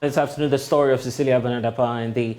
This afternoon, the story of Cecilia Dapaah and the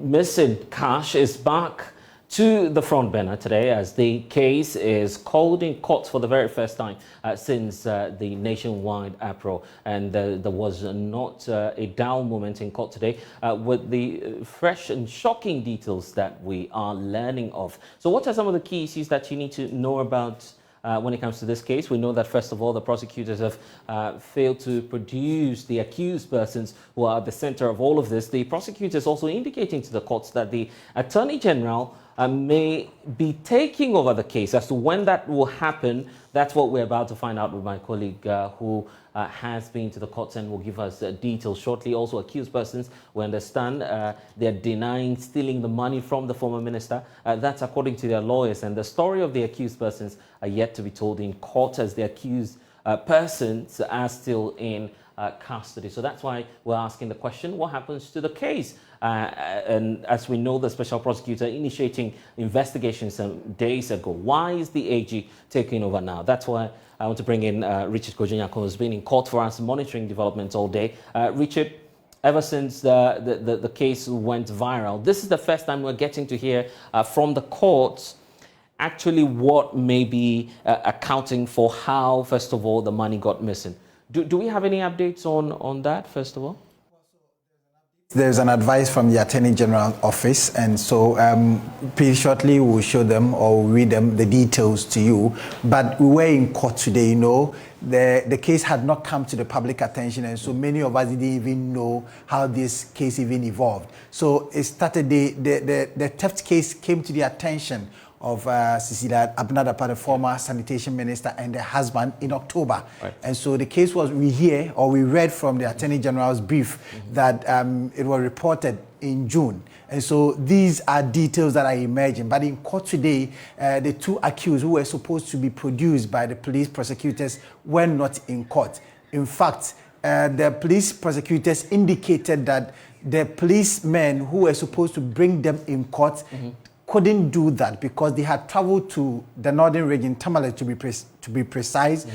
missing cash is back to the front burner today as the case is called in court for the very first time since the nationwide uproar. And there was not a dull moment in court today with the fresh and shocking details that we are learning of. So what are some of the key issues that you need to know about when it comes to this case? We know that, first of all, the prosecutors have failed to produce the accused persons who are at the center of all of this. The prosecutors also indicating to the courts that the Attorney General may be taking over the case. As to when that will happen, that's what we're about to find out with my colleague who has been to the courts and will give us details shortly. Also, accused persons, we understand they're denying stealing the money from the former minister. That's according to their lawyers. And the story of the accused persons are yet to be told in court, as the accused persons are still in custody. So that's why we're asking the question, what happens to the case? And as we know, the special prosecutor initiating investigations some days ago. Why is the AG taking over now? That's why I want to bring in Richard Kojonyako, who's been in court for us, monitoring developments all day. Richard, ever since the case went viral, this is the first time we're getting to hear from the courts actually what may be accounting for how, first of all, the money got missing. Do we have any updates on that, first of all? There's an advice from the Attorney General office, and so pretty shortly we'll show them or read them the details to you. But we were in court today, you know. The case had not come to the public attention, and so many of us didn't even know how this case even evolved. So it started, the theft case came to the attention of Cecilia Dapaah, the former sanitation minister, and her husband in October. Right. And so the case was, we read from the Attorney General's brief that it was reported in June. And so these are details that are emerging. But in court today, the two accused who were supposed to be produced by the police prosecutors were not in court. In fact, the police prosecutors indicated that the policemen who were supposed to bring them in court couldn't do that because they had traveled to the northern region, Tamale to be precise,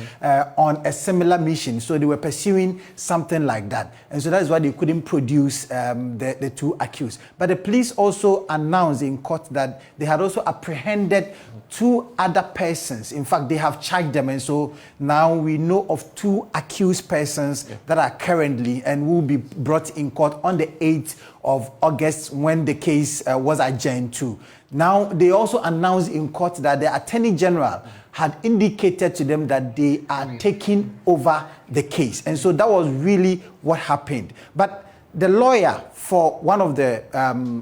on a similar mission. So they were pursuing something like that. And so that's why they couldn't produce the two accused. But the police also announced in court that they had also apprehended two other persons. In fact, they have charged them. And so now we know of two accused persons that are currently and will be brought in court on the 8th of August when the case was adjourned to. Now, they also announced in court that the Attorney General had indicated to them that they are taking over the case. And so that was really what happened. But the lawyer for one of the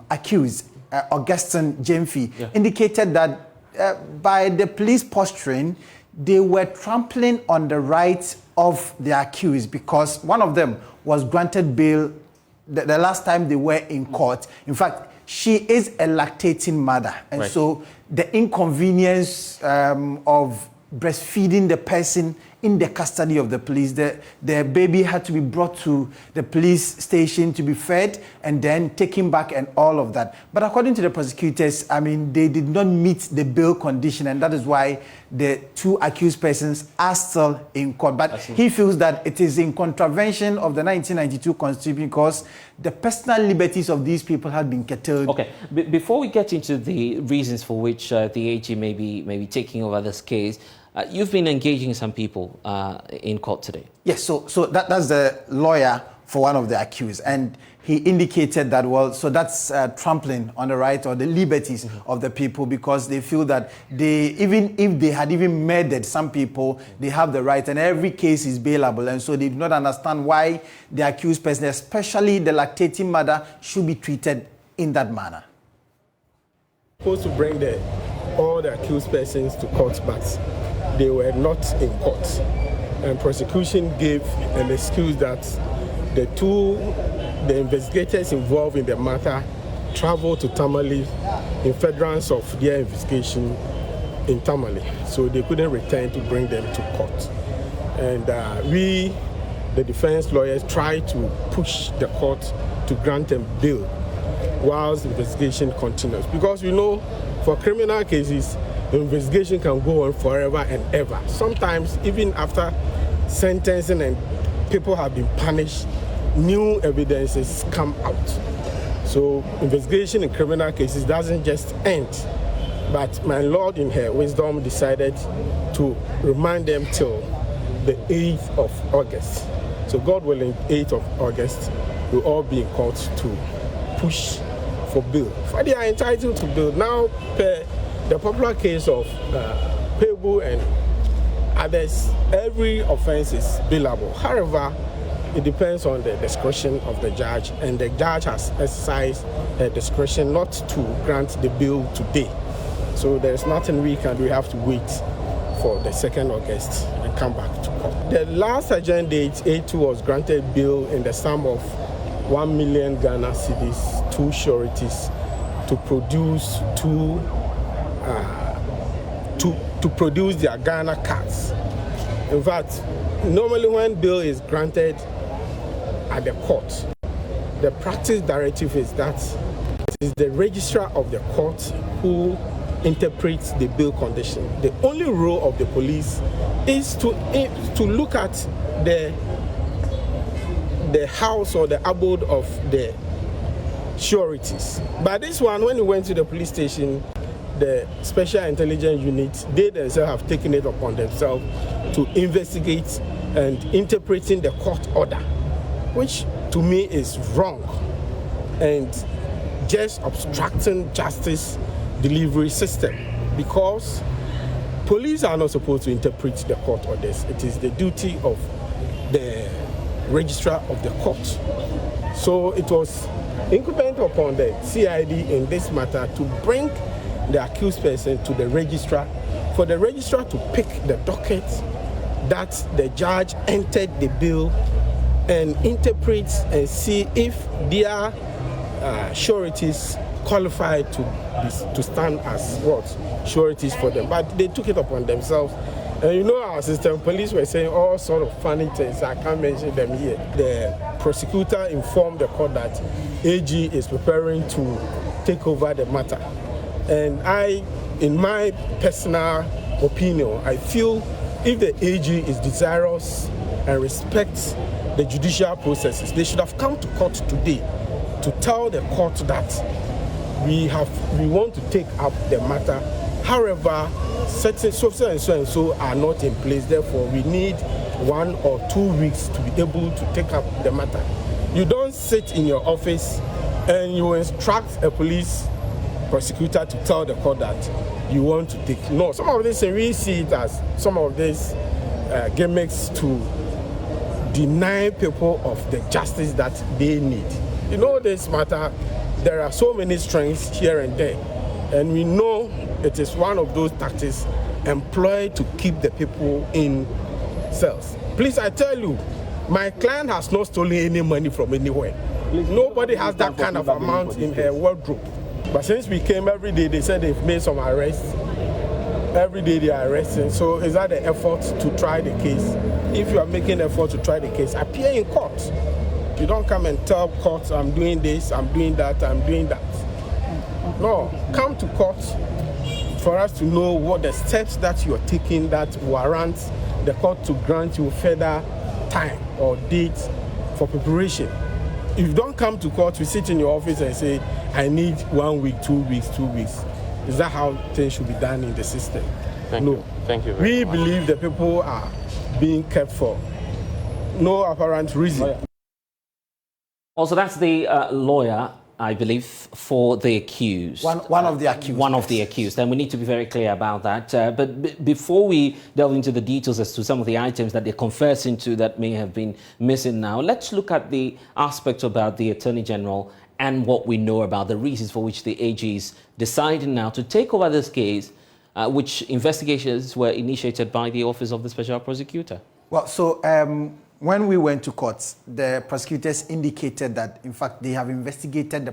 accused, Augustine Jemfi, indicated that by the police posturing, they were trampling on the rights of the accused because one of them was granted bail the last time they were in court. In fact, she is a lactating mother. And so the inconvenience of breastfeeding the person in the custody of the police, the baby had to be brought to the police station to be fed and then taken back and all of that. But according to the prosecutors, I mean, they did not meet the bail condition, and that is why the two accused persons are still in court. But he feels that it is in contravention of the 1992 Constitution because the personal liberties of these people have been curtailed. Okay, before we get into the reasons for which the AG may be taking over this case, you've been engaging some people in court today. Yes, so that's the lawyer for one of the accused, and he indicated that, well, so that's trampling on the right or the liberties of the people because they feel that even if they had even murdered some people, they have the right, and every case is bailable, and so they do not understand why the accused person, especially the lactating mother, should be treated in that manner. Supposed to bring all the accused persons to court, but they were not in court. And prosecution gave an excuse that the investigators involved in the matter traveled to Tamale in furtherance of their investigation in Tamale. So they couldn't return to bring them to court. And we, the defense lawyers, tried to push the court to grant them bail whilst the investigation continues. Because we know for criminal cases, the investigation can go on forever and ever. Sometimes, even after sentencing and people have been punished, new evidences come out. So investigation in criminal cases doesn't just end. But my Lord in her wisdom decided to remand them till the 8th of August. So God willing, 8th of August, we'll all be in court to push for bail. For they are entitled to bail. Now, per the popular case of Pebu and others, every offense is bailable. However, it depends on the discretion of the judge, and the judge has exercised her discretion not to grant the bail today. So there's nothing we can do. We have to wait for the 2nd August and come back to court. The last adjourned date, A2, was granted bail in the sum of 1 million Ghana cedis, 2 sureties, to produce to produce their Ghana cards. In fact, normally when bail is granted at the court, the practice directive is that it is the registrar of the court who interprets the bail condition. The only role of the police is to look at the house or the abode of the sureties. But this one, when we went to the police station, the special intelligence unit, they themselves have taken it upon themselves to investigate and interpreting the court order, which to me is wrong and just obstructing justice delivery system, because police are not supposed to interpret the court orders. It is the duty of the registrar of the court. So it was incumbent upon the CID in this matter to bring the accused person to the registrar, for the registrar to pick the docket that the judge entered the bill and interpret and see if their sureties qualified to stand as what? Sureties for them. But they took it upon themselves. And you know, our system police were saying all sort of funny things. I can't mention them here. The prosecutor informed the court that AG is preparing to take over the matter. And I, in my personal opinion, I feel if the AG is desirous and respects the judicial processes, they should have come to court today to tell the court that we want to take up the matter. However, certain so are not in place. Therefore, we need 1 or 2 weeks to be able to take up the matter. You don't sit in your office and you instruct a police prosecutor to tell the court that you want to take. No, some of this, we see it as some of these gimmicks to deny people of the justice that they need. You know, this matter, there are so many strengths here and there, and we know it is one of those tactics employed to keep the people in cells. Please, I tell you, my client has not stolen any money from anywhere. Nobody has that kind of amount in her wardrobe. But since we came every day, they said they've made some arrests. Every day they are arresting. So is that the effort to try the case? If you are making effort to try the case, appear in court. You don't come and tell court, I'm doing this, I'm doing that, I'm doing that. No, come to court for us to know what the steps that you are taking that warrant the court to grant you further time or date for preparation. If you don't come to court, you sit in your office and say, I need 1 week, 2 weeks, 2 weeks. Is that how things should be done in the system? Thank you. Thank you very We much. believe the people are being kept for no apparent reason. Also, that's the lawyer, I believe, for the accused. One of the accused. One of the accused, and we need to be very clear about that. But before we delve into the details as to some of the items that they're confessing to that may have been missing now, let's look at the aspect about the Attorney General and what we know about the reasons for which the AG is deciding now to take over this case, which investigations were initiated by the Office of the Special Prosecutor. Well, so when we went to court, the prosecutors indicated that, in fact, they have investigated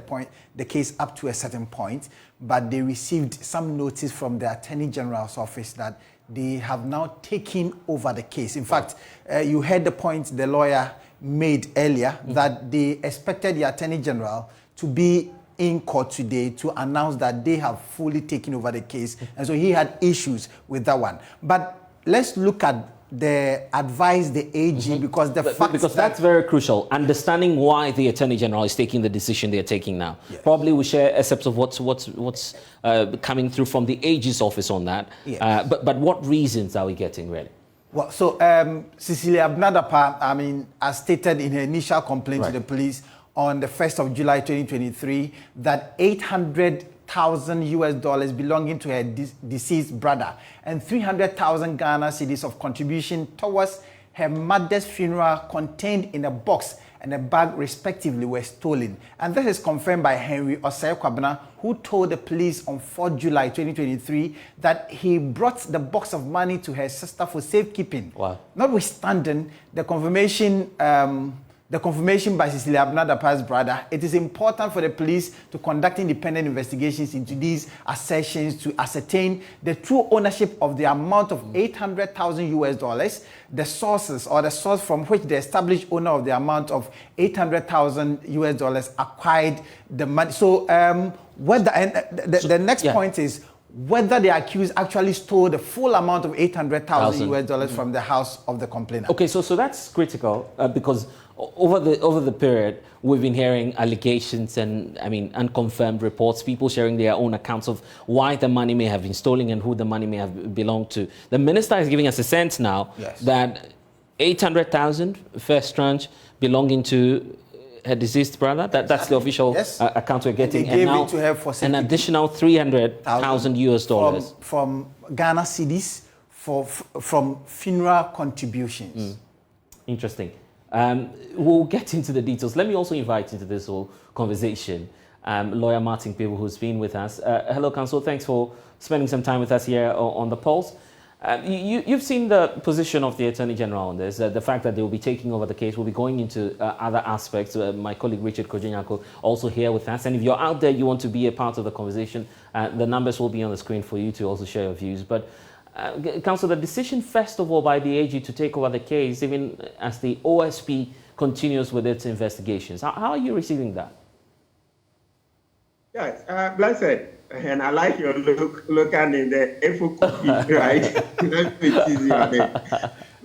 the case up to a certain point, but they received some notice from the Attorney General's office that they have now taken over the case. In fact, you heard the point the lawyer made earlier, that they expected the Attorney General to be in court today to announce that they have fully taken over the case, and so he had issues with that one. But let's look at they advise the AG because the fact because that's very crucial. Understanding why the Attorney General is taking the decision they're taking now. Yes. Probably we share excerpts of what's coming through from the AG's office on that. Yes. But what reasons are we getting really? Well, so Cecilia Dapaah, as stated in her initial complaint to the police on the 1st of July 2023, that $800,000 belonging to her deceased brother and 300,000 Ghana cedis of contribution towards her mother's funeral contained in a box and a bag respectively were stolen. And this is confirmed by Henry Osei-Kwabena, who told the police on 4 July 2023 that he brought the box of money to her sister for safekeeping. Wow. Notwithstanding the confirmation by Cecilia Dapaah's brother, it is important for the police to conduct independent investigations into these assertions to ascertain the true ownership of the amount of $800,000, the sources or the source from which the established owner of the amount of $800,000 acquired the money. So the next point is whether the accused actually stole the full amount of $800,000 from the house of the complainant. Okay, so that's critical because over the period we've been hearing allegations and unconfirmed reports, people sharing their own accounts of why the money may have been stolen and who the money may have belonged to. The minister is giving us a sense now that 800,000 first tranche belonging to her deceased brother. That's the official account we're getting. And now it to her for an additional $300,000 from Ghana cedis from funeral contributions. Interesting. We'll get into the details. Let me also invite into this whole conversation lawyer Martin People, who's been with us. Hello, Counsel. Thanks for spending some time with us here on the Pulse. You've seen the position of the Attorney General on this, the fact that they will be taking over the case. We'll be going into other aspects. My colleague Richard Kojenyako also here with us. And if you're out there, you want to be a part of the conversation, the numbers will be on the screen for you to also share your views. But Counsel, the decision, first of all, by the AG to take over the case, even as the OSP continues with its investigations. How are you receiving that? Yes, blessed. And I like your look at the FOCOV, right? Let me tease you on it.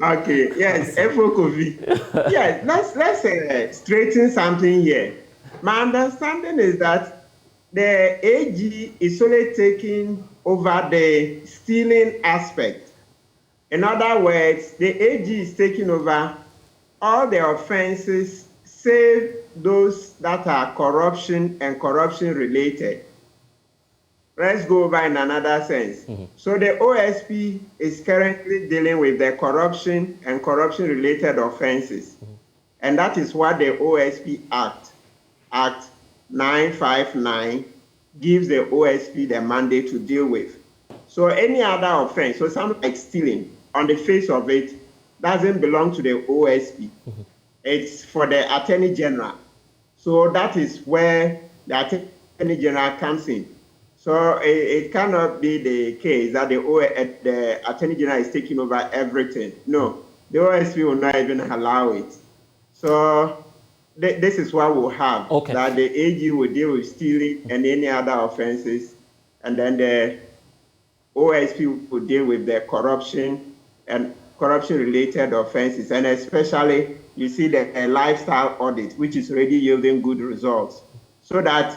Okay, yes, FOCOV. Yes, let's straighten something here. My understanding is that the AG is only taking over the stealing aspect. In other words, the AG is taking over all the offenses save those that are corruption and corruption related. Let's go over in another sense. So the OSP is currently dealing with the corruption and corruption related offenses. And that is what the OSP Act 959 gives the OSP the mandate to deal with. So any other offense, so something like stealing, on the face of it, doesn't belong to the OSP. It's for the Attorney General. So that is where the Attorney General comes in. So it cannot be the case that the Attorney General is taking over everything. No, the OSP will not even allow it. So this is what we'll have, that the AG will deal with stealing and any other offenses, and then the OSP will deal with the corruption and corruption-related offenses, and especially, you see the lifestyle audit, which is already yielding good results. So that,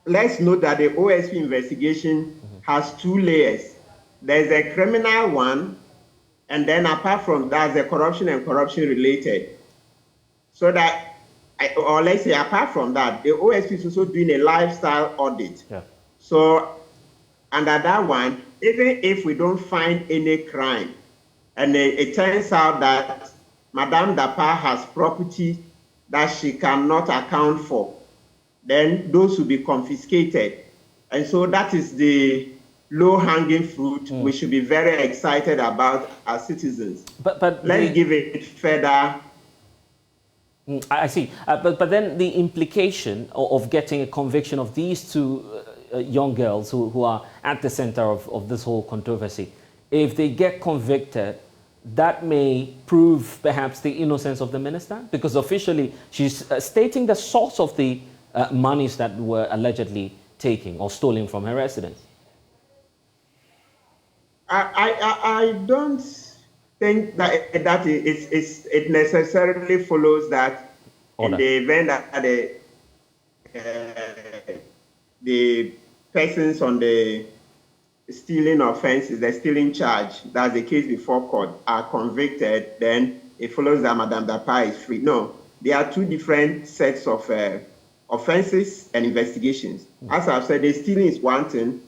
let's note that the OSP investigation has two layers. There's a criminal one, and then apart from that, the corruption and corruption-related. So that, or let's say apart from that, the OSP is also doing a lifestyle audit. So under that one, even if we don't find any crime, and it turns out that Madame Dapaah has property that she cannot account for, then those will be confiscated. And so that is the low-hanging fruit we should be very excited about as citizens. But let's give it further. I see. But then the implication of getting a conviction of these two young girls who are at the center of this whole controversy, if they get convicted, that may prove perhaps the innocence of the minister, because officially she's stating the source of the monies that were allegedly taken or stolen from her residence. I don't think that it necessarily follows that in the event that the persons on the stealing offenses, the stealing charge, that's the case before court, are convicted, then it follows that Madame Dapaah is free. No, there are two different sets of offenses and investigations. As I've said, the stealing is one thing.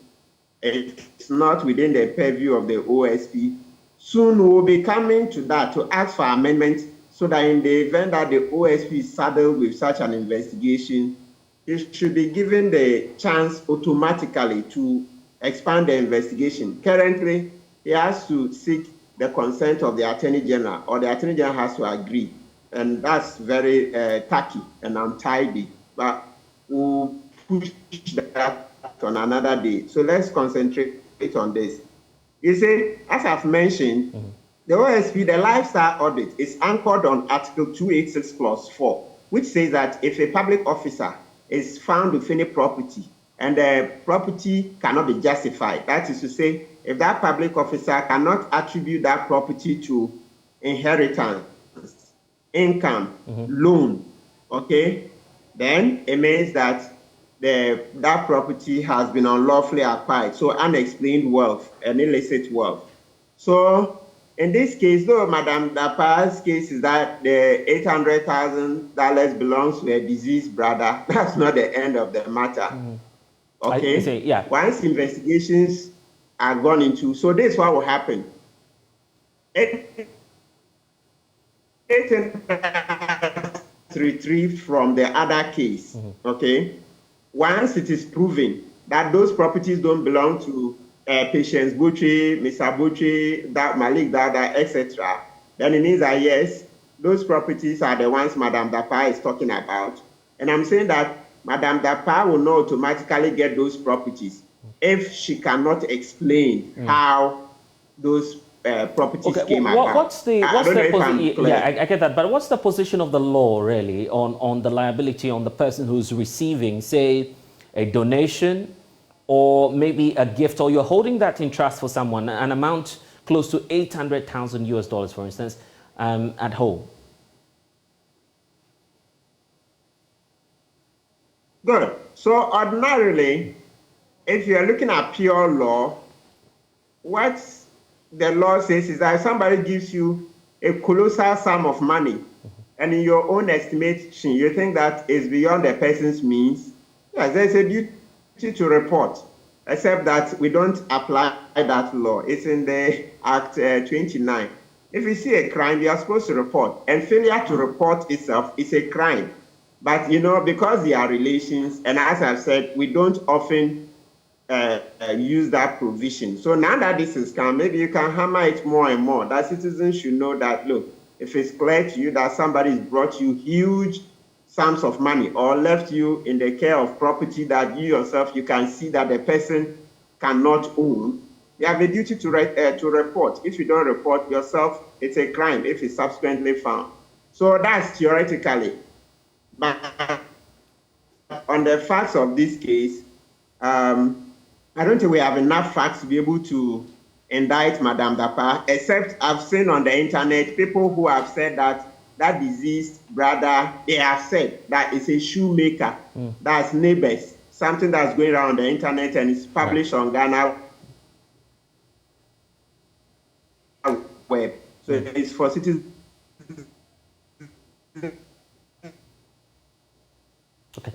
It's not within the purview of the OSP. Soon we'll be coming to that to ask for amendment so that in the event that the OSP is saddled with such an investigation, it should be given the chance automatically to expand the investigation. Currently, he has to seek the consent of the Attorney General, or the Attorney General has to agree. And that's very tacky and untidy. But we'll push that on another day. So let's concentrate on this. You see, as I've mentioned, the OSP, the lifestyle audit, is anchored on Article 286 Clause 4, which says that if a public officer is found with any property and the property cannot be justified, that is to say, if that public officer cannot attribute that property to inheritance, income, loan, okay, then it means that that property has been unlawfully acquired, so unexplained wealth and illicit wealth. So in this case, though Madame Dapaah's case is that the $800,000 belongs to a deceased brother, that's not the end of the matter. Okay? I say, yeah. Once investigations are gone into, so this is what will happen. Retrieved from the other case, okay? Once it is proven that those properties don't belong to Patience Butchie, Mr. Butchie, Malik Dada, etc., then it means that yes, those properties are the ones Madame Dapaah is talking about. And I'm saying that Madame Dapaah will not automatically get those properties if she cannot explain how those properties came about. What's the yeah, I get that, but what's the position of the law really on the liability on the person who's receiving, say, a donation or maybe a gift, or you're holding that in trust for someone, an amount close to $800,000 US, for instance, at home? Good. So ordinarily, if you're looking at pure law, what the law says is that if somebody gives you a colossal sum of money, and in your own estimation, you think that is beyond the person's means, yes, there's a duty to report, except that we don't apply that law. It's in the Act 29. If you see a crime, you are supposed to report, and failure to report itself is a crime. But, you know, because they are relations, and as I've said, we don't often use that provision. So now that this is come, maybe you can hammer it more and more, that citizens should know that, look, if it's clear to you that somebody's brought you huge sums of money or left you in the care of property that you yourself, you can see that the person cannot own, you have a duty to report. If you don't report yourself, it's a crime if it's subsequently found. So that's theoretically. But on the facts of this case, I don't think we have enough facts to be able to indict Madame Dapaah, except I've seen on the internet people who have said that that deceased brother, they have said that it's a shoemaker, that's neighbors, something that's going around on the internet and it's published on Ghana web. So it's for citizens. Okay.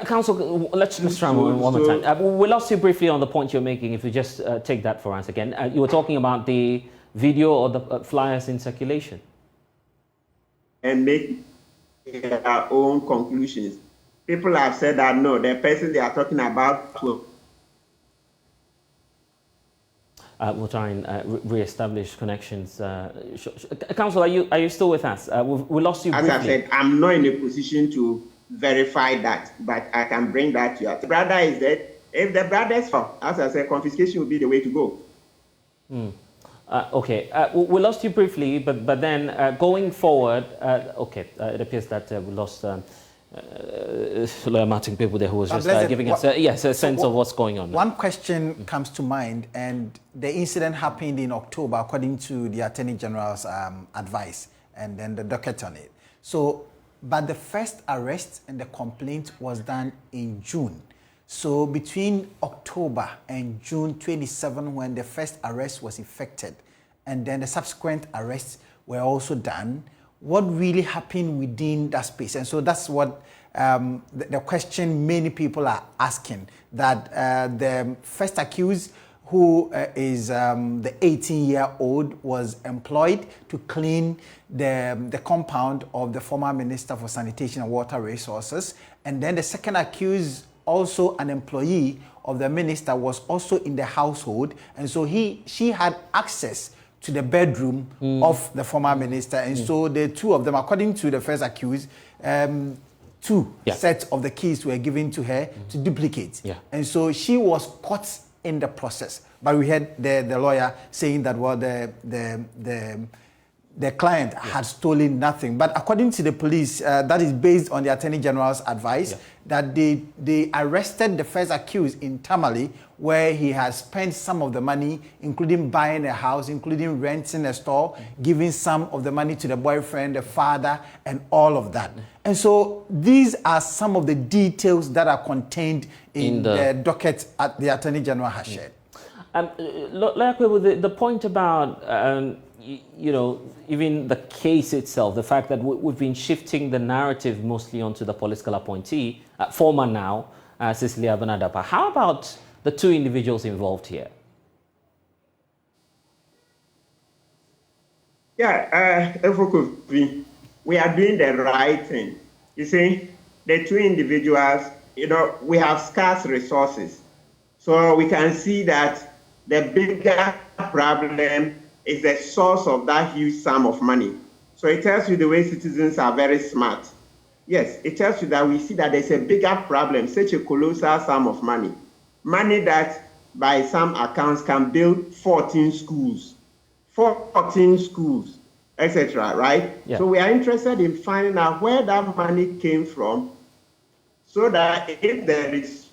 Counsel, let's try one more time. We lost you briefly on the point you're making. If you just take that for us again. You were talking about the video or the flyers in circulation. And make their own conclusions. People have said that, no, the person they are talking about will... We'll try and re-establish connections. Counsel, are you still with us? We lost you briefly. As I said, I'm not in a position to verify that, but I can bring that to you. The brother is dead. If the brother is found, as I said, confiscation will be the way to go. Okay, we lost you briefly, but then going forward, okay, it appears that we lost Lawyer Martin People there, who was just giving us a sense of what's going on. One question comes to mind, and the incident happened in October, according to the Attorney General's advice, and then the docket on it. So, but the first arrest and the complaint was done in June. So between October and June 27, when the first arrest was effected, and then the subsequent arrests were also done, what really happened within that space? And so that's what the question many people are asking, that the first accused, who is the 18-year-old, was employed to clean the compound of the former Minister for Sanitation and Water Resources. And then the second accused, also an employee of the minister, was also in the household. And so she had access to the bedroom of the former minister. And so the two of them, according to the first accused, two sets of the keys were given to her to duplicate. And so she was caught in the process. But we heard the lawyer saying that, well, the client had stolen nothing. But according to the police, that is based on the Attorney General's advice, that they arrested the first accused in Tamale, where he has spent some of the money, including buying a house, including renting a store, giving some of the money to the boyfriend, the father, and all of that. And so these are some of the details that are contained in the docket at the Attorney General has shared. The point about even the case itself, the fact that we've been shifting the narrative mostly onto the political appointee, former now, Cecilia Dapaah. How about the two individuals involved here? Yeah, we are doing the right thing. You see, the two individuals, we have scarce resources. So we can see that the bigger problem is the source of that huge sum of money. So it tells you the way citizens are very smart. Yes, it tells you that we see that there's a bigger problem, such a colossal sum of money. Money that, by some accounts, can build 14 schools, etc., right? So we are interested in finding out where that money came from, so that if there is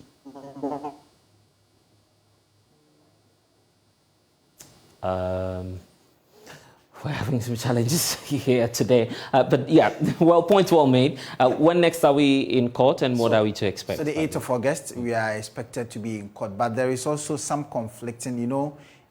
we're having some challenges here today, but yeah, well, point well made. When next are we in court, and what are we to expect? So the 8th of August, we are expected to be in court, but there is also some conflicting.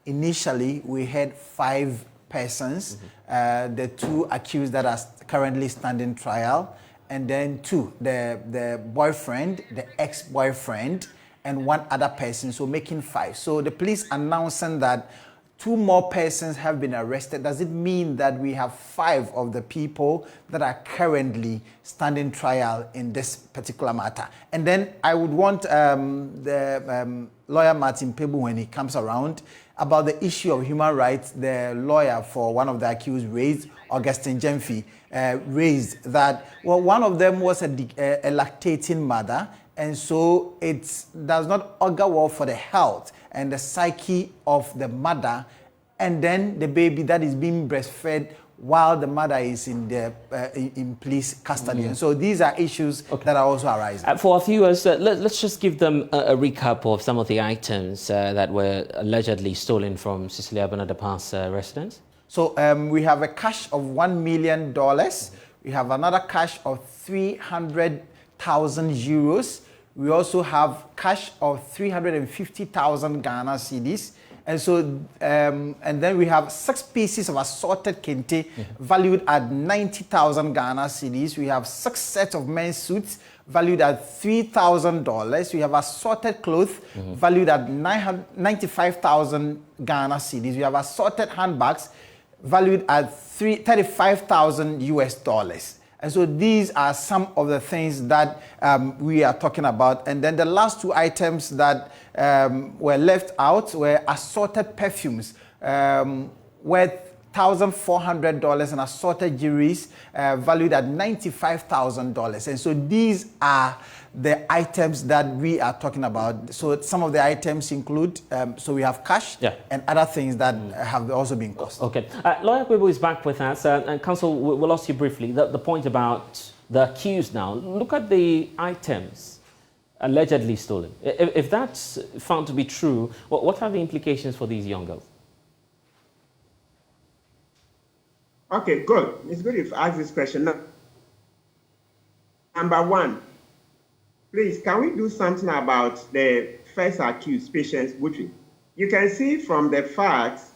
Initially we had 5 persons, the 2 accused that are currently standing trial, and then 2, the boyfriend, the ex-boyfriend, and 1 other person, so making 5. So the police announcing that 2 more persons have been arrested. Does it mean that we have 5 of the people that are currently standing trial in this particular matter? And then I would want the lawyer Martin Pebu, when he comes around, about the issue of human rights. The lawyer for one of the accused raised, Augustine Jemfi, raised that, well, one of them was a lactating mother, and so it does not augur well for the health and the psyche of the mother, and then the baby that is being breastfed while the mother is in police custody. And so these are issues that are also arising. For our viewers, let's just give them a recap of some of the items that were allegedly stolen from Cecilia Dapaah's residence. So we have a cash of $1 million. We have another cash of 300,000 euros. We also have cash of 350,000 Ghana cedis. And so, and then we have 6 pieces of assorted kente valued at 90,000 Ghana cedis. We have 6 sets of men's suits valued at $3,000. We have assorted clothes valued at 95,000 Ghana cedis. We have assorted handbags valued at $35,000 US. And so these are some of the things that we are talking about. And then the last 2 items that were left out were assorted perfumes worth $1,400 and assorted jewelries valued at $95,000. And so these are the items that we are talking about. So some of the items include, so we have cash and other things that have also been cost. Okay. Lawyer Kwebu is back with us. And Counsel, we'll ask you briefly the point about the accused now. Look at the items allegedly stolen. If that's found to be true, what are the implications for these young girls? Okay, good. It's good if you ask this question. Number one, please, can we do something about the first accused, Patience Butri? You can see from the facts,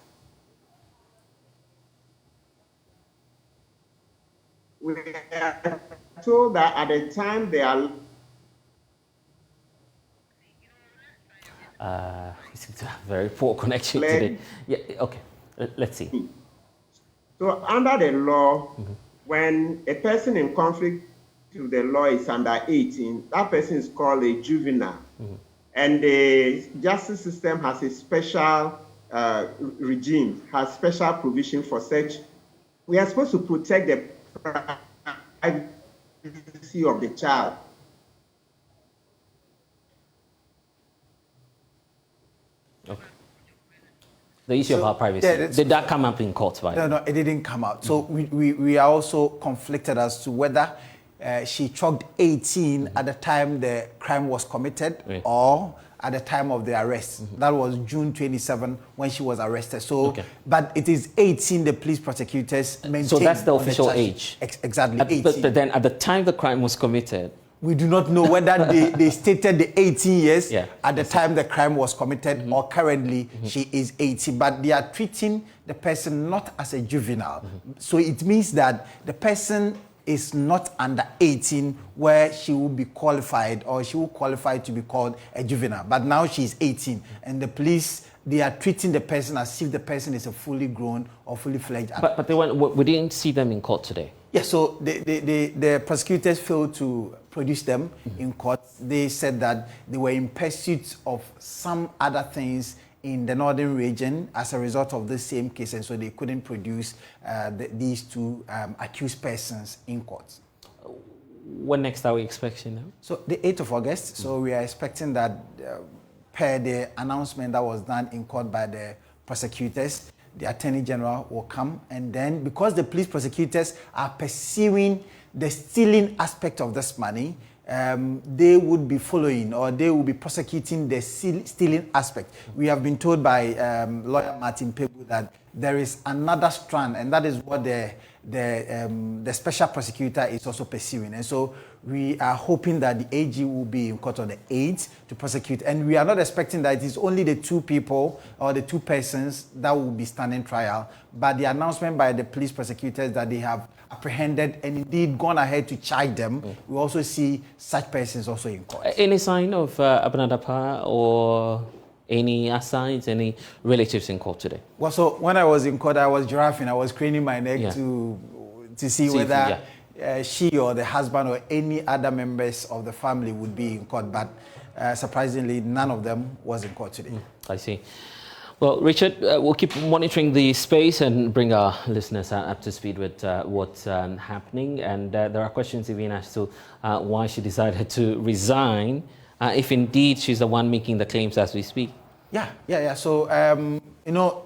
we are told that at the time they are... We seem to have very poor connection today. Yeah, okay, let's see. So under the law, when a person in conflict to the law is under 18, that person is called a juvenile. And the justice system has a special regime, has special provision for such. We are supposed to protect the privacy of the child. Okay. The issue about privacy, did that come up in court? Right? No, it didn't come out. So we are also conflicted as to whether she clocked 18 at the time the crime was committed or at the time of the arrest. That was June 27 when she was arrested. So, but it is 18 the police prosecutors maintain. So that's the official age? Exactly, 18. But then at the time the crime was committed, we do not know whether they stated the 18 years at the time the crime was committed or currently she is 18. But they are treating the person not as a juvenile. So it means that the person is not under 18 where she will be qualified or she will qualify to be called a juvenile. But now she's 18 and the police, they are treating the person as if the person is a fully grown or fully fledged adult. But we didn't see them in court today. Yeah, so the prosecutors failed to produce them in court. They said that they were in pursuit of some other things in the northern region as a result of the same case, and so they couldn't produce these two accused persons in court. When next are we expecting them? So the 8th of August, so we are expecting that per the announcement that was done in court by the prosecutors, the Attorney General will come, and then because the police prosecutors are pursuing the stealing aspect of this money, they would be following or they will be prosecuting the stealing aspect. We have been told by lawyer Martin Pegu that there is another strand, and that is what the special prosecutor is also pursuing. And so we are hoping that the AG will be in court on the 8th to prosecute. And we are not expecting that it is only the two people or the two persons that will be standing trial, but the announcement by the police prosecutors that they have apprehended and indeed gone ahead to charge them, we also see such persons also in court. Any sign of Abena Dapaah or any assigns, any relatives in court today? Well, so when I was in court, I was giraffing, I was craning my neck to see whether she or the husband or any other members of the family would be in court, but surprisingly, none of them was in court today. I see. Well, Richard, we'll keep monitoring the space and bring our listeners up to speed with what's happening. And there are questions even as to why she decided to resign, if indeed she's the one making the claims as we speak. Yeah. So,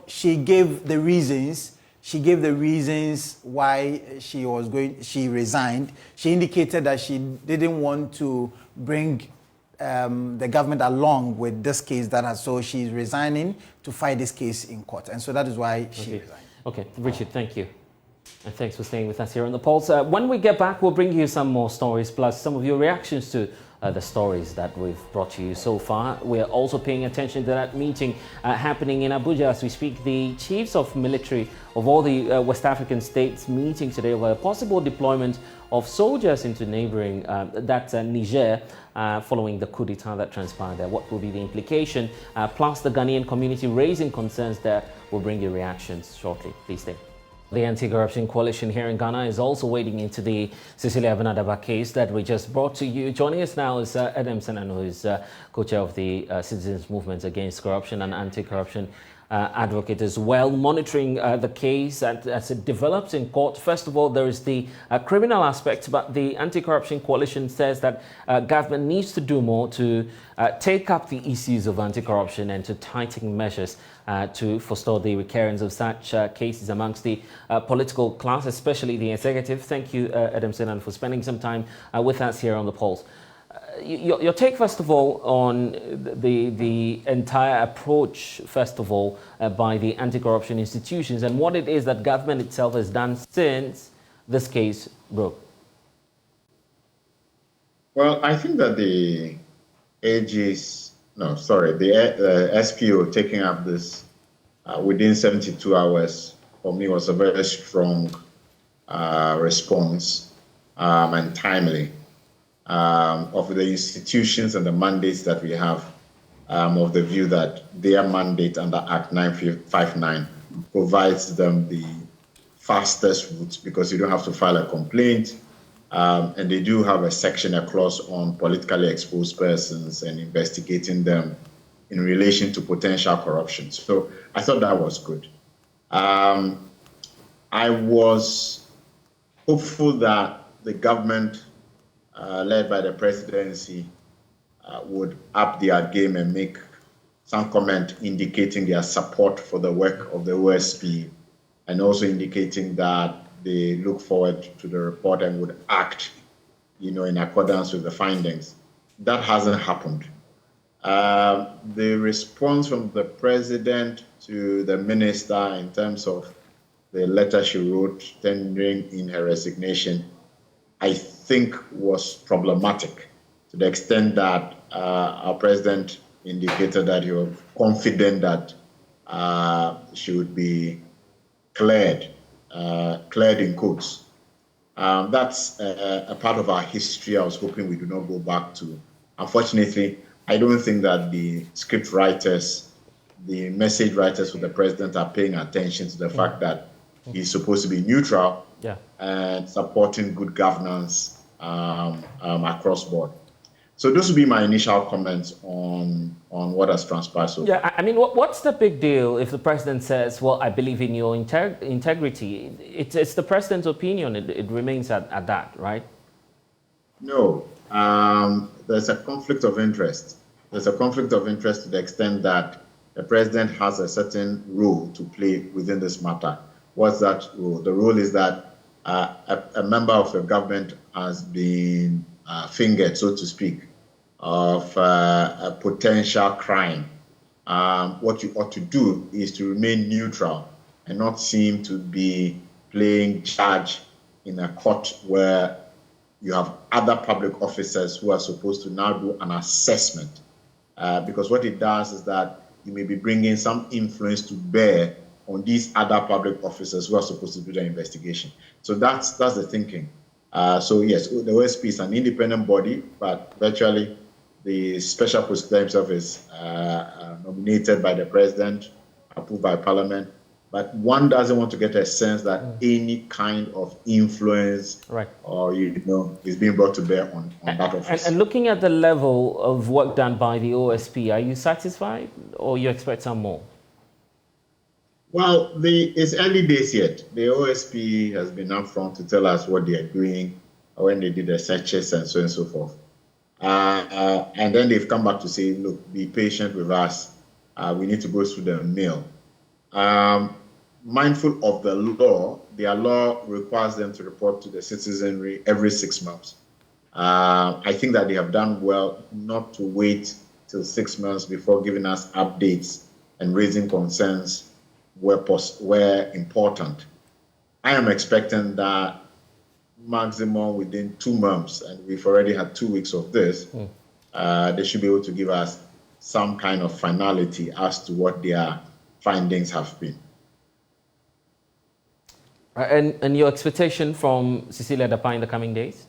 she gave the reasons. She gave the reasons why she resigned. She indicated that she didn't want to bring the government along with this case so she's resigning to fight this case in court. And so that is why she resigned. Okay, Richard, thank you. And thanks for staying with us here on The Pulse. When we get back, we'll bring you some more stories, plus some of your reactions to the stories that we've brought to you so far. We're also paying attention to that meeting happening in Abuja as we speak. The chiefs of military of all the West African states meeting today over a possible deployment of soldiers into neighboring, Niger, following the coup d'etat that transpired there. What will be the implication? Plus the Ghanaian community raising concerns there. We'll bring you reactions shortly. Please stay. The anti-corruption coalition here in Ghana is also wading into the Cecilia Dapaah case that we just brought to you. Joining us now is Adam Senano, who is co-chair of the Citizens Movement Against Corruption and Anti-Corruption advocate as well, monitoring the case as it develops in court. First of all, there is the criminal aspect, but the Anti-Corruption Coalition says that government needs to do more to take up the issues of anti-corruption and to tighten measures to forestall the recurrence of such cases amongst the political class, especially the executive. Thank you, Adam Sinan, for spending some time with us here on The Pulse. Your take, first of all, on the entire approach, first of all, by the anti-corruption institutions and what it is that government itself has done since this case broke. Well, I think that the SPO taking up this within 72 hours, for me, was a very strong response and timely. Of the institutions and the mandates that we have, of the view that their mandate under Act 959 provides them the fastest route because you don't have to file a complaint, and they do have a section, a clause on politically exposed persons and investigating them in relation to potential corruption. So I thought that was good. I was hopeful that the government led by the presidency would up their game and make some comment indicating their support for the work of the OSP and also indicating that they look forward to the report and would act, in accordance with the findings. That hasn't happened. The response from the president to the minister in terms of the letter she wrote tendering in her resignation, I think was problematic to the extent that our president indicated that he was confident that she would be cleared in quotes. That's a part of our history I was hoping we do not go back to. Unfortunately, I don't think that the script writers, the message writers for the president are paying attention to the fact that he's supposed to be neutral and supporting good governance across board. So those would be my initial comments on what has transpired so far. Yeah, I mean, what's the big deal if the president says, well, I believe in your integrity? It's the president's opinion. It remains at that, right? No. There's a conflict of interest. There's a conflict of interest to the extent that the president has a certain role to play within this matter. What's that role? The role is that a member of the government has been fingered, so to speak, of a potential crime. What you ought to do is to remain neutral and not seem to be playing judge in a court where you have other public officers who are supposed to now do an assessment. Because what it does is that you may be bringing some influence to bear on these other public officers who are supposed to do the investigation. So that's the thinking. So yes, the OSP is an independent body, but virtually the special prosecutor himself is nominated by the president, approved by Parliament. But one doesn't want to get a sense that any kind of influence or is being brought to bear on that office. And looking at the level of work done by the OSP, are you satisfied or you expect some more? Well, it's early days yet. The OSP has been upfront to tell us what they are doing when they did the searches and so on and so forth. And then they've come back to say, look, be patient with us. We need to go through the mill. Mindful of the law, their law requires them to report to the citizenry every 6 months. I think that they have done well not to wait till 6 months before giving us updates and raising concerns where important. I am expecting that maximum within 2 months, and we've already had 2 weeks of this, they should be able to give us some kind of finality as to what their findings have been. And your expectation from Cecilia Dapaah in the coming days?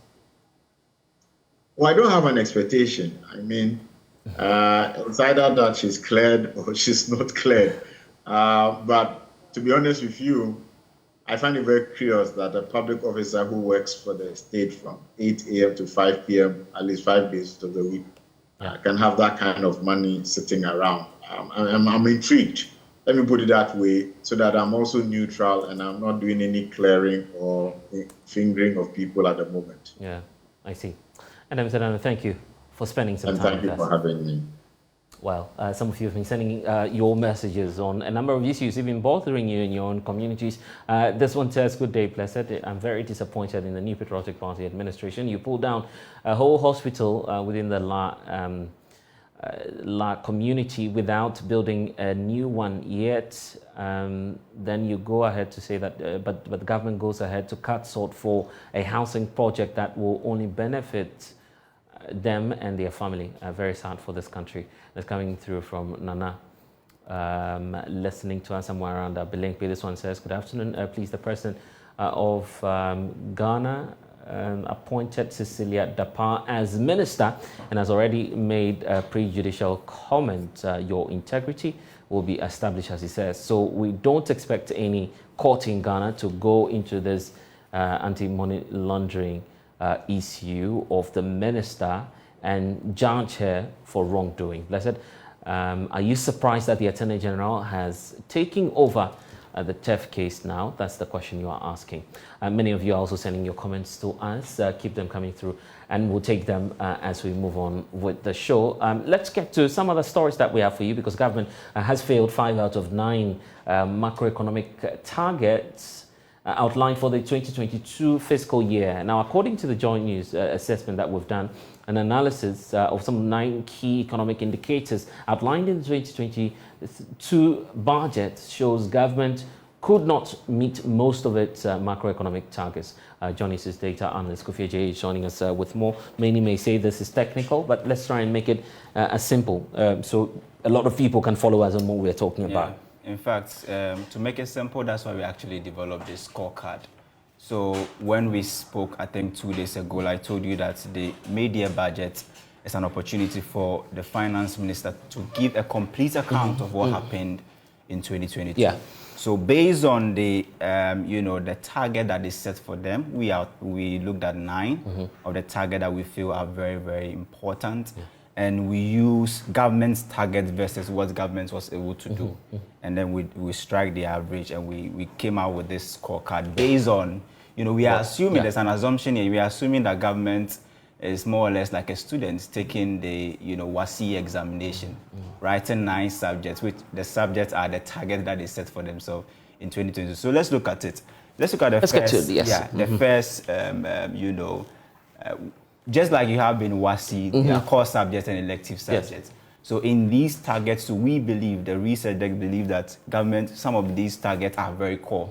Well, I don't have an expectation. I mean, it's either that she's cleared or she's not cleared. But to be honest with you, I find it very curious that a public officer who works for the state from 8 a.m. to 5 p.m., at least 5 days of the week, can have that kind of money sitting around. I'm intrigued. let me put it that way, so that I'm also neutral and I'm not doing any clearing or fingering of people at the moment. Yeah, I see. And Mr. Dano, thank you for spending some time with us. And thank you for having me. Well, some of you have been sending your messages on a number of issues, even bothering you in your own communities. This one says, good day, Blessed. I'm very disappointed in the New Patriotic Party administration. You pulled down a whole hospital within the La community without building a new one yet. Then you go ahead to say that, but the government goes ahead to cut sort for a housing project that will only benefit them and their family. Very sad for this country. That's coming through from Nana, listening to us somewhere around Belengpe. This one says, good afternoon. Please, the president of Ghana appointed Cecilia Dapaah as minister and has already made a prejudicial comment. Your integrity will be established, as he says. So we don't expect any court in Ghana to go into this anti-money laundering issue of the minister and judge her for wrongdoing. Blessed, are you surprised that the Attorney General has taken over the theft case now? That's the question you are asking. Many of you are also sending your comments to us. Keep them coming through and we'll take them as we move on with the show. Let's get to some of the stories that we have for you, because government has failed 5 out of 9 macroeconomic targets outlined for the 2022 fiscal year. Now, according to the joint news assessment that we've done, an analysis of some 9 key economic indicators outlined in the 2022 budget shows government could not meet most of its macroeconomic targets. Johnny's data analyst Kofi Ajay is joining us with more. Many may say this is technical, but let's try and make it as simple so a lot of people can follow us on what we're talking about. In fact, to make it simple, that's why we actually developed this scorecard. So when we spoke, I think 2 days ago, I told you that the mid-year budget is an opportunity for the finance minister to give a complete account of what happened in 2022. Yeah. So based on the, the target that is set for them, we looked at 9 of the target that we feel are very, very important. Yeah. And we use government's target versus what government was able to do. And then we strike the average, and we came out with this scorecard based on, we are assuming, there's an assumption here, we are assuming that government is more or less like a student taking the, WASI examination, writing 9 subjects, which the subjects are the target that they set for themselves in 2020. So let's look at it. Let's look at the first, just like you have been WASI, there are core subjects and elective subjects. Yes. So in these targets, we believe, the research believe that government, some of these targets are very core.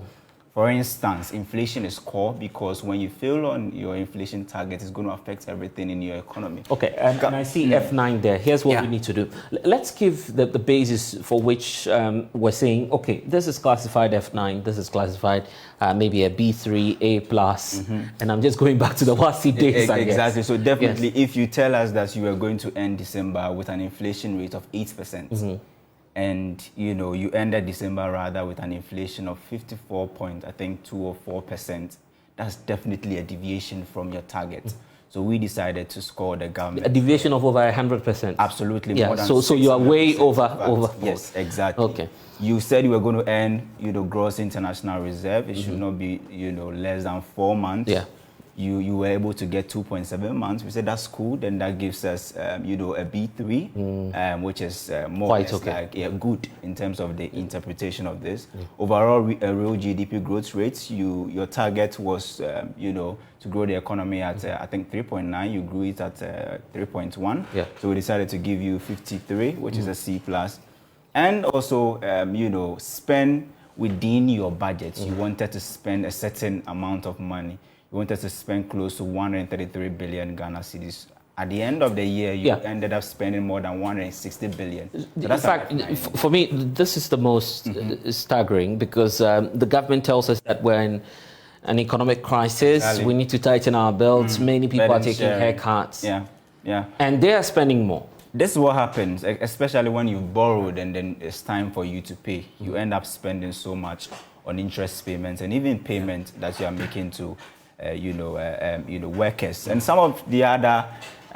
For instance, inflation is core because when you fail on your inflation target, it's going to affect everything in your economy. Okay, and I see F9 there. Here's what we need to do. Let's give the basis for which we're saying, okay, this is classified F9, this is classified maybe a B3, A+, and I'm just going back to the WASI days, I guess. Exactly, so definitely if you tell us that you are going to end December with an inflation rate of 8%, and you ended December rather with an inflation of 54.2 or 4%. That's definitely a deviation from your target. So we decided to score the government. A deviation of over 100%. Absolutely. Yeah. More than so you are way over. Yes, exactly. Okay. You said you were going to earn, gross international reserve. It should not be, less than 4 months. Yeah. You were able to get 2.7 months. We said that's cool. Then that gives us, a B3, which is more or less like good in terms of the interpretation of this. Overall, real GDP growth rates. Your target was, to grow the economy at I think 3.9. You grew it at 3.1. Yeah. So we decided to give you 53, which is a C+. And also, spend within your budget. You wanted to spend a certain amount of money. You wanted to spend close to 133 billion Ghana cedis. At the end of the year, you ended up spending more than 160 billion. So in fact, for me, this is the most staggering because the government tells us that we're in an economic crisis. We need to tighten our belts. Many people are taking haircuts. Yeah. And they are spending more. This is what happens, especially when you've borrowed and then it's time for you to pay. You end up spending so much on interest payments and even payment that you are making to workers. And some of the other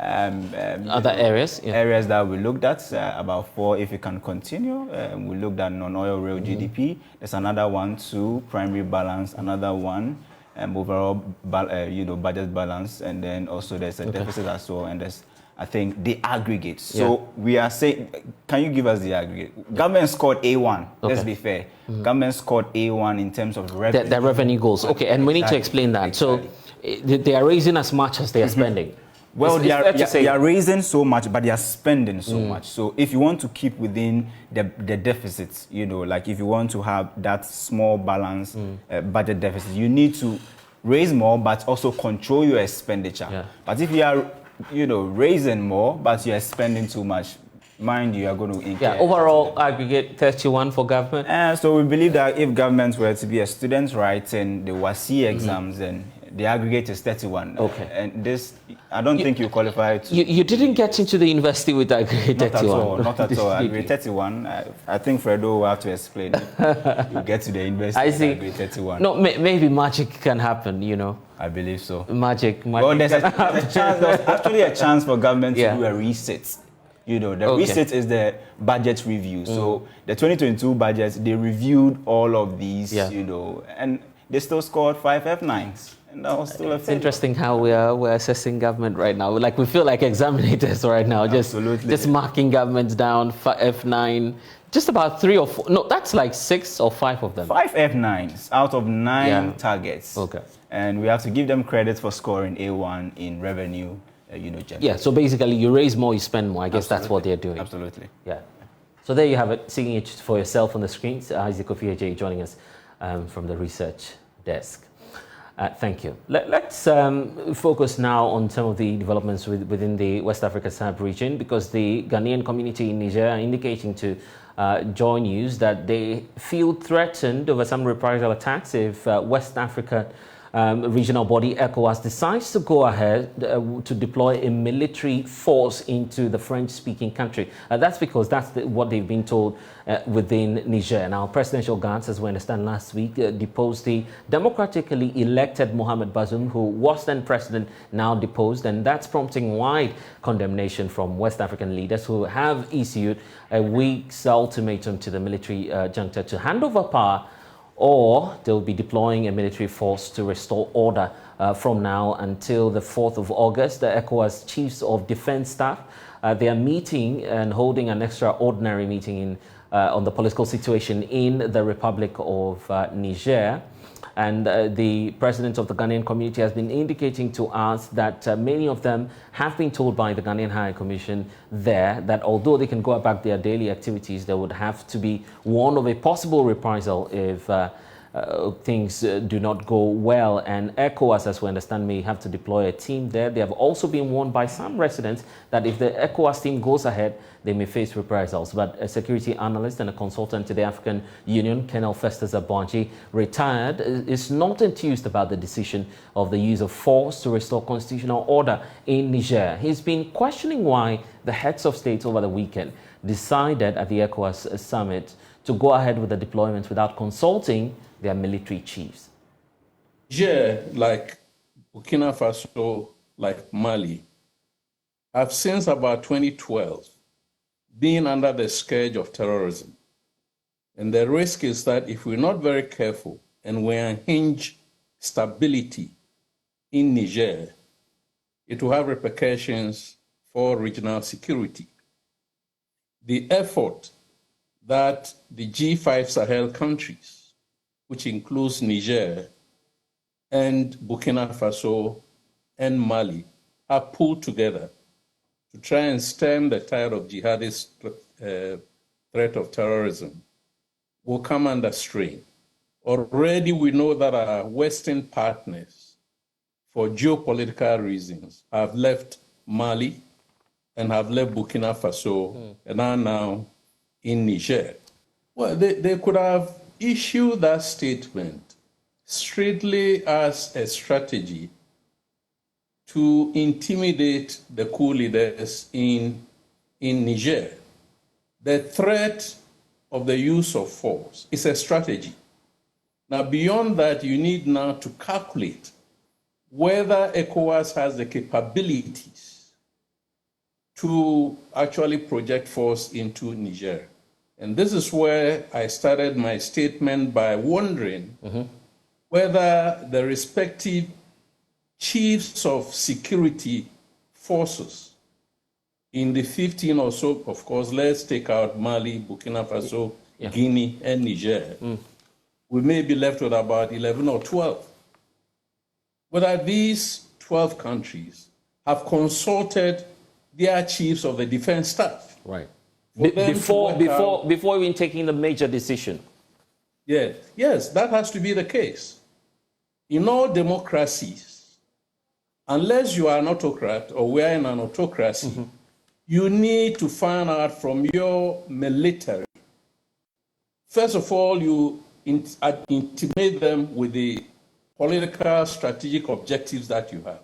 Other areas? Yeah. Areas that we looked at, about 4, if we can continue. We looked at non-oil real GDP. There's another one, 2, primary balance, another one, overall budget balance, and then also there's a deficit as well, and there's, I think, the aggregate. So we are saying, can you give us the aggregate? Government scored A1, let's be fair. Government scored A1 in terms of revenue. The revenue goals, okay, and we need to explain that. So they are raising as much as they are spending. Well, they are raising so much, but they are spending so much. So if you want to keep within the deficits, like if you want to have that small balance budget deficit, you need to raise more, but also control your expenditure. Yeah. But if you are, raising more, but you are spending too much, mind you are going to incur. Yeah, overall aggregate 31 for government. So we believe that if governments were to be a student writing the WASI exams, then the aggregate is 31. Okay. And this, I don't think you qualify to... You didn't get into the university with aggregate 31. Not at all. Aggregate 31, I think Fredo will have to explain. You get to the university with aggregate 31. No, maybe magic can happen, I believe so. Magic. Well, there's actually a chance for government to do a reset. The reset is the budget review. So the 2022 budget, they reviewed all of these, and they still scored 5 F9s. And that was still it's interesting how we're assessing government right now. Like we feel like examinators right now, just marking governments down, F9, just about 3 or 4. No, that's like 6 or 5 of them. 5 F9s out of 9 targets. Okay. And we have to give them credit for scoring A1 in revenue. Yeah, so basically you raise more, you spend more. I guess that's what they're doing. Absolutely. Yeah. So there you have it, seeing it for yourself on the screens. Isaac Kofi joining us from the research desk. Thank you. Let's focus now on some of the developments within the West Africa sub-region, because the Ghanaian community in Niger are indicating to Joy News that they feel threatened over some reprisal attacks if West Africa regional body ECOWAS decides to go ahead to deploy a military force into the French-speaking country. That's because that's what they've been told within Niger. Now, presidential guards, as we understand last week, deposed the democratically elected Mohamed Bazoum, who was then president, now deposed, and that's prompting wide condemnation from West African leaders who have issued a week's ultimatum to the military junta to hand over power, or they'll be deploying a military force to restore order from now until the 4th of August. The ECOWAS Chiefs of Defense Staff, they are meeting and holding an extraordinary meeting on the political situation in the Republic of Niger. And the president of the Ghanaian community has been indicating to us that many of them have been told by the Ghanaian High Commission there that although they can go about their daily activities, they would have to be warned of a possible reprisal if things do not go well. And ECOWAS, as we understand, may have to deploy a team there. They have also been warned by some residents that if the ECOWAS team goes ahead, they may face reprisals. But a security analyst and a consultant to the African Union, Colonel Festus Abonji, retired, is not enthused about the decision of the use of force to restore constitutional order in Niger. He's been questioning why the heads of state over the weekend decided at the ECOWAS summit to go ahead with the deployment without consulting their military chiefs. Niger, like Burkina Faso, like Mali, have since about 2012 been under the scourge of terrorism. And the risk is that if we're not very careful and we unhinge stability in Niger, it will have repercussions for regional security. The effort that the G5 Sahel countries, which includes Niger and Burkina Faso and Mali, have pulled together to try and stem the tide of jihadist threat of terrorism, will come under strain. Already we know that our Western partners, for geopolitical reasons, have left Mali and have left Burkina Faso and are now in Niger. Well, they could have issued that statement strictly as a strategy to intimidate the coup leaders in Niger. The threat of the use of force is a strategy. Now, beyond that, you need now to calculate whether ECOWAS has the capabilities to actually project force into Niger. And this is where I started my statement by wondering whether the respective chiefs of security forces in the 15 or so, of course, let's take out Mali, Burkina Faso, Guinea, and Niger. We may be left with about 11 or 12. Whether these 12 countries have consulted their chiefs of the defense staff. Right. Before even taking the major decision. Yes, that has to be the case. In all democracies, unless you are an autocrat or we are in an autocracy, you need to find out from your military. First of all, you intimate them with the political strategic objectives that you have.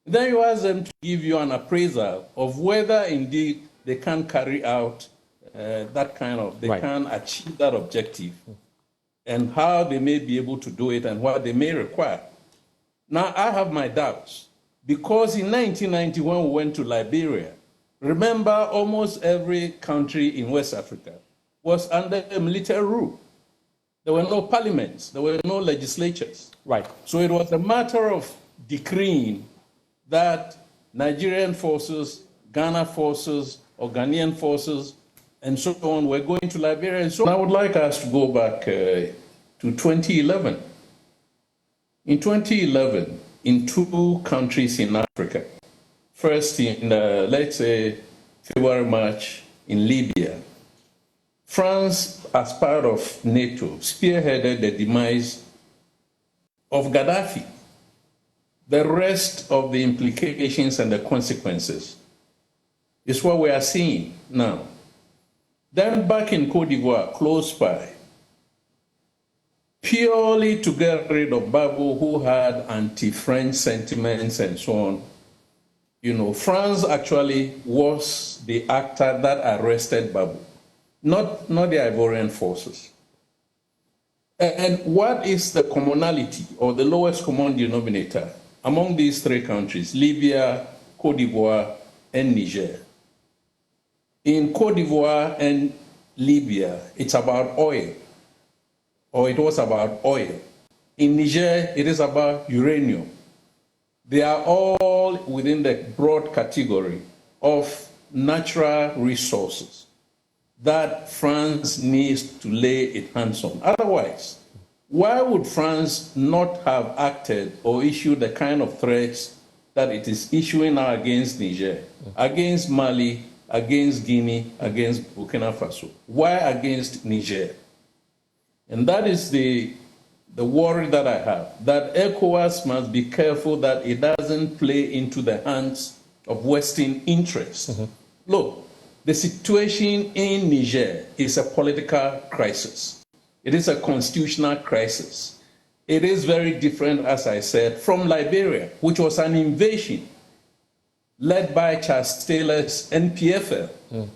Then you ask them to give you an appraisal of whether indeed they can carry out can achieve that objective and how they may be able to do it and what they may require. Now, I have my doubts because in 1990, when we went to Liberia, remember almost every country in West Africa was under a military rule. There were no parliaments, there were no legislatures. Right. So it was a matter of decreeing that Nigerian forces, Ghana forces, or Ghanaian forces, and so on were going to Liberia. And so I would like us to go back to 2011. In 2011, in two countries in Africa, first in, let's say, February, March, in Libya, France, as part of NATO, spearheaded the demise of Gaddafi. The rest of the implications and the consequences is what we are seeing now. Then back in Côte d'Ivoire, close by, purely to get rid of Gbagbo, who had anti-French sentiments and so on, you know, France actually was the actor that arrested Gbagbo, not the Ivorian forces. And what is the commonality or the lowest common denominator among these three countries, Libya, Côte d'Ivoire, and Niger? In Côte d'Ivoire and Libya, it's about oil, or it was about oil. In Niger, it is about uranium. They are all within the broad category of natural resources that France needs to lay its hands on. Otherwise, why would France not have acted or issued the kind of threats that it is issuing now against Niger, against Mali, against Guinea, against Burkina Faso? Why against Niger? And that is the worry that I have, that ECOWAS must be careful that it doesn't play into the hands of Western interests. Look, the situation in Niger is a political crisis. It is a constitutional crisis. It is very different, as I said, from Liberia, which was an invasion led by Charles Taylor's NPFL.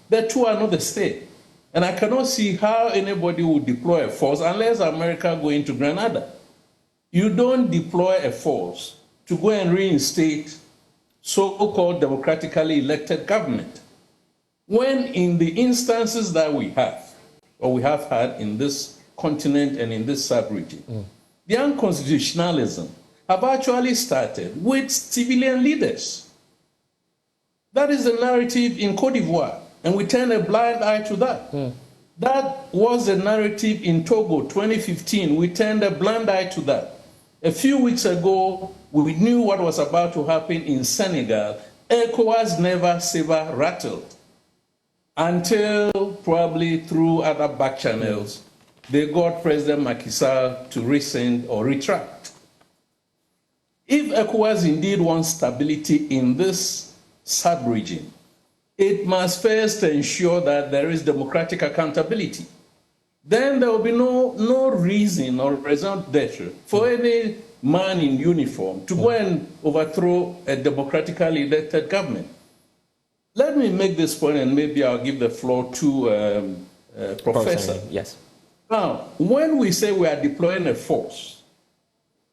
The two are not the same. And I cannot see how anybody would deploy a force unless America go into Grenada. You don't deploy a force to go and reinstate so-called democratically elected government. When in the instances that we have, or we have had in this continent and in this sub-region, the unconstitutionalism have actually started with civilian leaders. That is the narrative in Côte d'Ivoire, and we turn a blind eye to that. That was the narrative in Togo 2015. We turned a blind eye to that. A few weeks ago, we knew what was about to happen in Senegal. ECOWAS never saber rattled until probably through other back channels, they got President Macky Sall to rescind or retract. If ECOWAS indeed wants stability in this sub-region, it must first ensure that there is democratic accountability. Then there will be no reason or raison d'etre for any man in uniform to go and overthrow a democratically elected government. Let me make this point, and maybe I'll give the floor to Professor. Yes. Now, when we say we are deploying a force,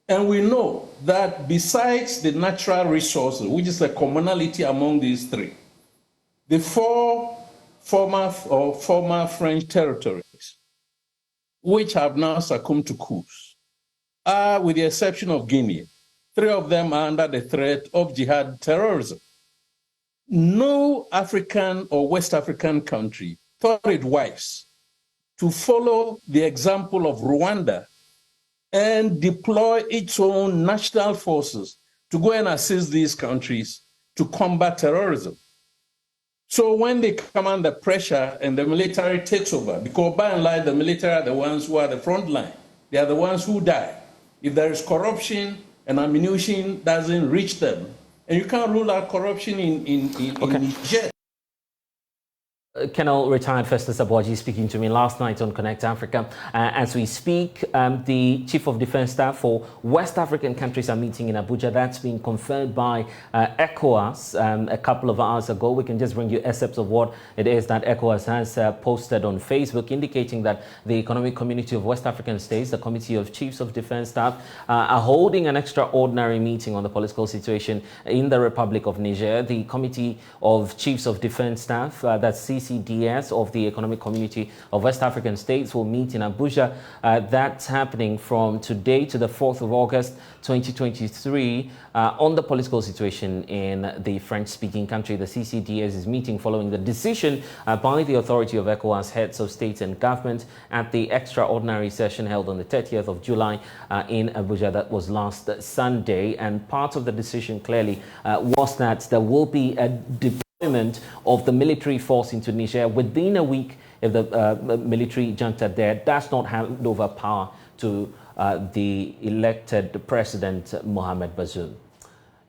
and we know that besides the natural resources, which is a commonality among these three, the 4 former French territories, which have now succumbed to coups, are, with the exception of Guinea, 3 of them are under the threat of jihad terrorism. No African or West African country thought it wise to follow the example of Rwanda and deploy its own national forces to go and assist these countries to combat terrorism. So when they come under pressure and the military takes over, because by and large the military are the ones who are the front line, they are the ones who die. If there is corruption and ammunition doesn't reach them, and you can't rule out corruption in Niger. Colonel retired Festus Aboagye speaking to me last night on Connect Africa. As we speak, the Chief of Defense Staff for West African countries are meeting in Abuja. That's been confirmed by ECOWAS a couple of hours ago. We can just bring you excerpts of what it is that ECOWAS has posted on Facebook, indicating that the Economic Community of West African States, the Committee of Chiefs of Defense Staff, are holding an extraordinary meeting on the political situation in the Republic of Niger. The Committee of Chiefs of Defense Staff, that's CCDS of the Economic Community of West African States, will meet in Abuja. That's happening from today to the 4th of August 2023 on the political situation in the French-speaking country. The CCDS is meeting following the decision by the authority of ECOWAS heads of states and government at the extraordinary session held on the 30th of July in Abuja. That was last Sunday, and part of the decision clearly was that there will be a deployment of the military force into Niger within a week if the military junta there does not hand over power to the elected President Mohamed Bazoum.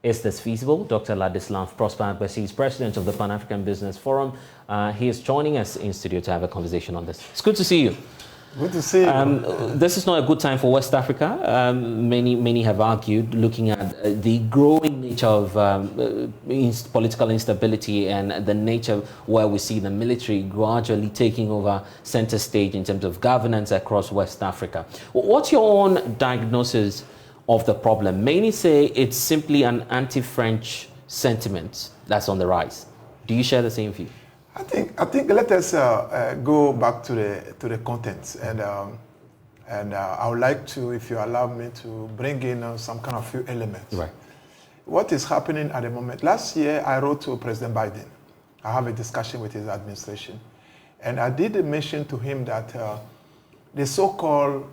Is this feasible? Dr. Ladislav Prosper Agbesi is president of the Pan-African Business Forum. He is joining us in studio to have a conversation on this. It's good to see you. Good to see you. This is not a good time for West Africa. Many have argued, looking at the growing nature of political instability and the nature where we see the military gradually taking over center stage in terms of governance across West Africa. What's your own diagnosis of the problem? Many say it's simply an anti-French sentiment that's on the rise. Do you share the same view? I think let us go back to the contents, and I would like to, if you allow me, to bring in some kind of few elements. Right. What is happening at the moment? Last year, I wrote to President Biden. I have a discussion with his administration, and I did mention to him that the so-called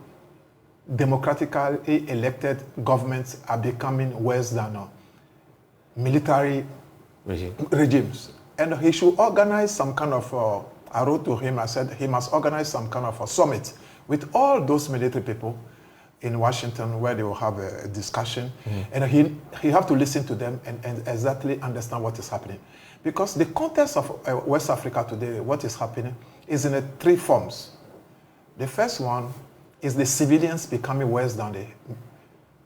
democratically elected governments are becoming worse than military regimes. And he should organize some kind of, I wrote to him, I said he must organize some kind of a summit with all those military people in Washington where they will have a discussion. And he have to listen to them and exactly understand what is happening. Because the context of West Africa today, what is happening, is in 3 forms. The first one is the civilians becoming worse than the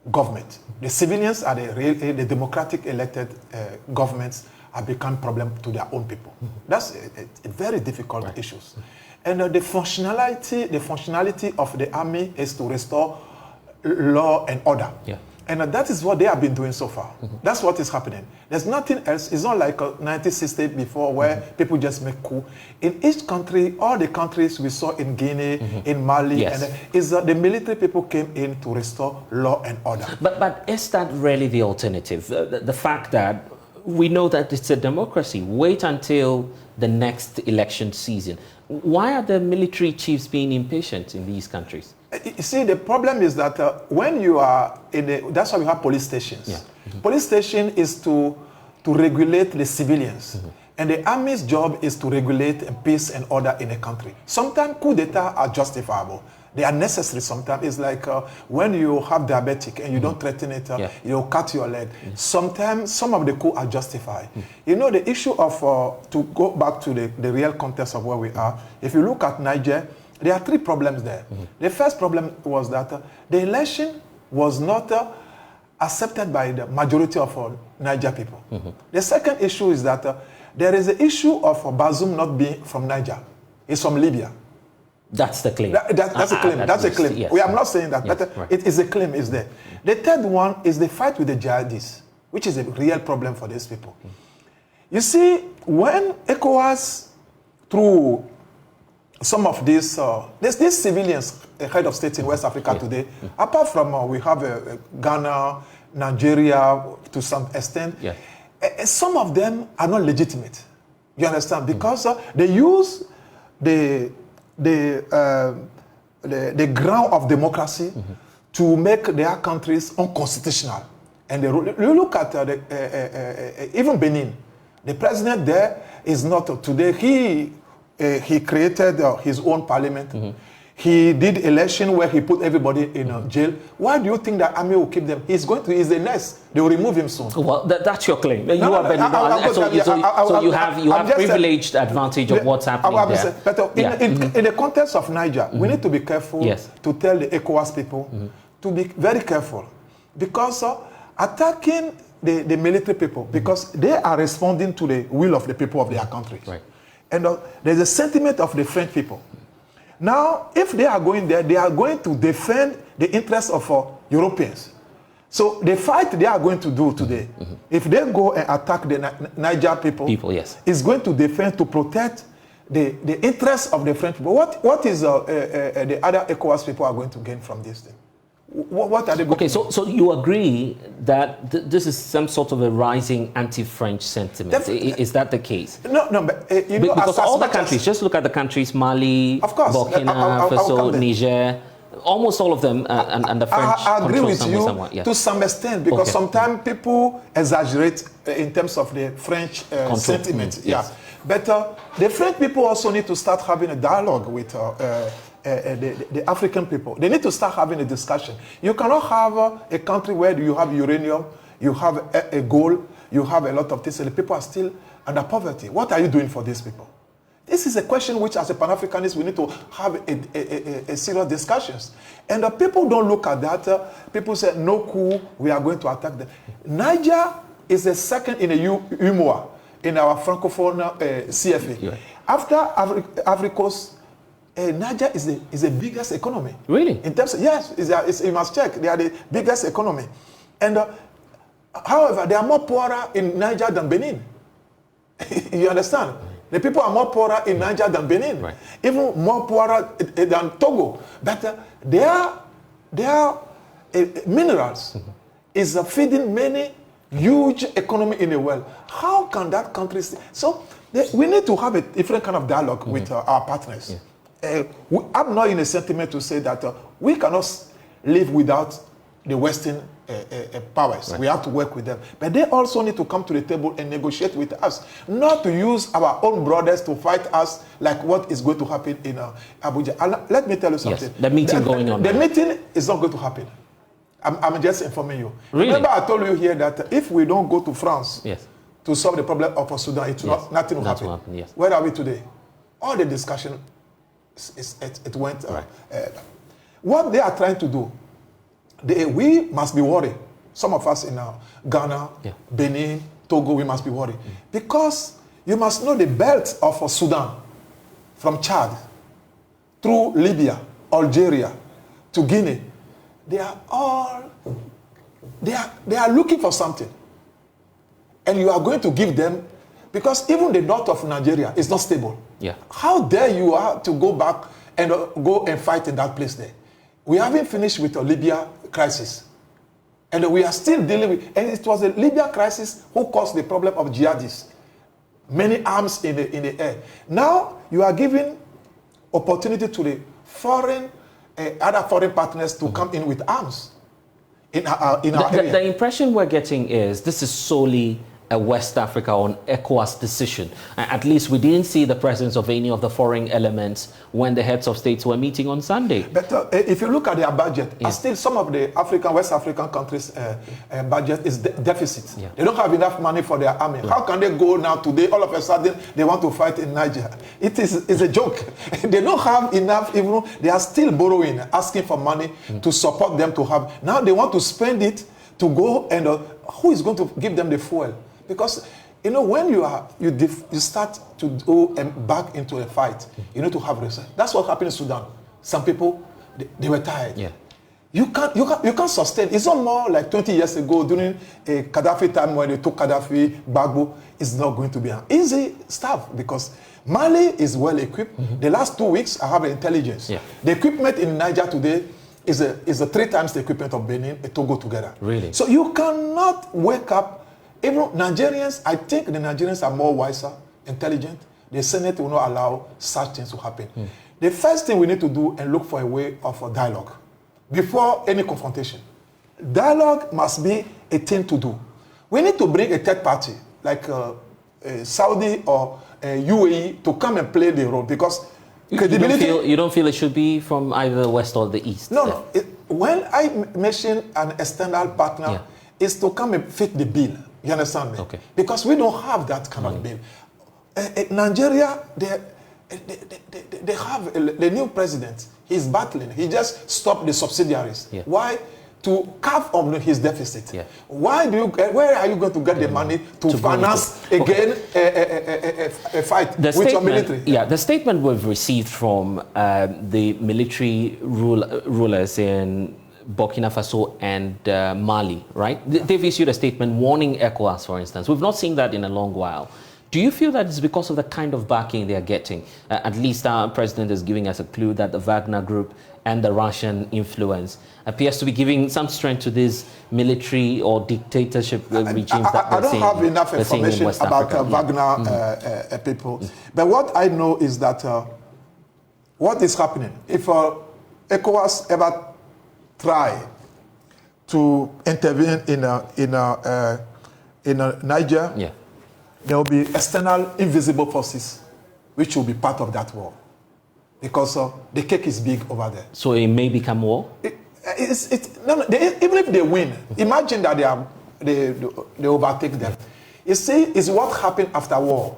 government. The civilians are the democratic elected governments have become problem to their own people. That's a very difficult issue. And the functionality of the army is to restore law and order. Yeah. And that is what they have been doing so far. That's what is happening. There's nothing else. It's not like 1960 before where people just make coup. In each country, all the countries we saw in Guinea, in Mali, and is that the military people came in to restore law and order. But is that really the alternative? The fact that we know that it's a democracy. Wait until the next election season. Why are the military chiefs being impatient in these countries? You see, the problem is that when you are that's why we have police stations. Yeah. Police station is to regulate the civilians. And the army's job is to regulate peace and order in a country. Sometimes coup d'etat are justifiable. They are necessary sometimes. It's like when you have diabetic and you don't threaten it, you cut your leg. Sometimes some of the coup are justified. You know, the issue of, to go back to the real context of where we are, if you look at Niger, there are 3 problems there. The first problem was that the election was not accepted by the majority of Niger people. The second issue is that there is an issue of Bazoum not being from Niger. He's from Libya. That's the claim. That's a claim. That's a claim. Yes. We are not saying that, but it is a claim, is there. The third one is the fight with the jihadis, which is a real problem for these people. You see, when ECOWAS, through some of these, there's these civilians, head of state in West Africa today, apart from we have Ghana, Nigeria to some extent, some of them are not legitimate. You understand? Because they use the ground of democracy to make their countries unconstitutional. And you look at even Benin, the president there is not today. He created his own parliament. He did election where he put everybody in jail. Why do you think that army will keep them? He's a nest. They will remove him soon. Well, that's your claim. So you have privileged advantage of what's happening there. But in the context of Niger, we need to be careful to tell the ECOWAS people to be very careful, because attacking the military people, because they are responding to the will of the people of their country. Right. And there's a sentiment of the French people. Now, if they are going there, they are going to defend the interests of Europeans. So the fight they are going to do today, if they go and attack the Niger people, is going to defend, to protect the interests of the French people. What is the other ECOWAS people are going to gain from this thing? What are they going to do? So you agree that this is some sort of a rising anti-French sentiment? Is that the case? No, but you know, because all the countries, just look at the countries, Mali, of course, Burkina Faso, Niger, almost all of them, and the French I agree with you somewhat, to some extent, because sometimes people exaggerate in terms of the French sentiment. But the French people also need to start having a dialogue with the African people. They need to start having a discussion. You cannot have a country where you have uranium, you have a gold, you have a lot of things, and the people are still under poverty. What are you doing for these people? This is a question which, as a Pan-Africanist, we need to have a serious discussions. And the people don't look at that. People say, no coup, we are going to attack them. Niger is the second in a UMOA, in our Francophone CFA. After Ivory Coast, Niger is the biggest economy. Really? In terms of, yes, you must check. They are the biggest economy. And however, they are more poorer in Niger than Benin. You understand? The people are more poorer in Niger than Benin. Even more poorer than Togo. But their minerals is feeding many huge economy in the world. How can that country... So we need to have a different kind of dialogue with our partners. I'm not in a sentiment to say that we cannot live without the Western powers. We have to work with them. But they also need to come to the table and negotiate with us, not to use our own brothers to fight us like what is going to happen in Abuja. And let me tell you something. The meeting going on. The meeting is not going to happen. I'm just informing you. Really? Remember I told you here that if we don't go to France to solve the problem of Sudan, nothing will happen. Where are we today? All the discussion, it went... what they are trying to do, we must be worried. Some of us in Ghana, Benin, Togo, we must be worried. Because you must know the belt of Sudan, from Chad, through Libya, Algeria, to Guinea. They are looking for something. And you are going to give them, because even the north of Nigeria is not stable. How dare you are to go back and go and fight in that place there? We haven't finished with the Libya crisis. And we are still dealing with, and it was the Libya crisis who caused the problem of jihadists. Many arms in the air. Now you are giving opportunity to the other foreign partners to come in with arms in our area. The impression we're getting is this is solely a West Africa or an ECOWAS decision. At least we didn't see the presence of any of the foreign elements when the heads of states were meeting on Sunday. But if you look at their budget, still some of the West African countries' budget is deficit. They don't have enough money for their army. How can they go now today, all of a sudden, they want to fight in Niger? It's a joke. They don't have enough, even they are still borrowing, asking for money to support them to have. Now they want to spend it to go, and who is going to give them the fuel? Because, you know, when you start to go back into a fight, you need to have research. That's what happened in Sudan. Some people, they were tired. You can't sustain. It's not more like 20 years ago during a Gaddafi time when they took Gaddafi, Gbagbo. It's not going to be an easy stuff because Mali is well equipped. The last 2 weeks, I have intelligence. Yeah. The equipment in Niger today is a 3 times the equipment of Benin and Togo together. Really? So you cannot wake up. Even Nigerians, I think the Nigerians are more wiser, intelligent. The Senate will not allow such things to happen. The first thing we need to do and look for a way of a dialogue before any confrontation. Dialogue must be a thing to do. We need to bring a third party like Saudi or UAE to come and play the role because credibility. You don't feel it should be from either the west or the east? No. When I mention an external partner, it's to come and fit the bill. You understand me? Okay. Because we don't have that kind of bill. Nigeria, they have the new president. He's battling. He just stopped the subsidiaries. Yeah. Why? To carve on his deficit. Yeah. Where are you going to get the money to finance again a fight with your military? Yeah, the statement we've received from the military rulers in Burkina Faso and Mali, right? They've issued a statement warning ECOWAS, for instance. We've not seen that in a long while. Do you feel that it's because of the kind of backing they are getting? At least our president is giving us a clue that the Wagner group and the Russian influence appears to be giving some strength to these military or dictatorship regimes that I don't have enough in information West about Africa. Wagner people. But what I know is that what is happening, if ECOWAS ever try to intervene in Niger, there will be external invisible forces which will be part of that war because the cake is big over there. So it may become war? Even if they win, imagine that they overtake them. You see, it's what happened after war.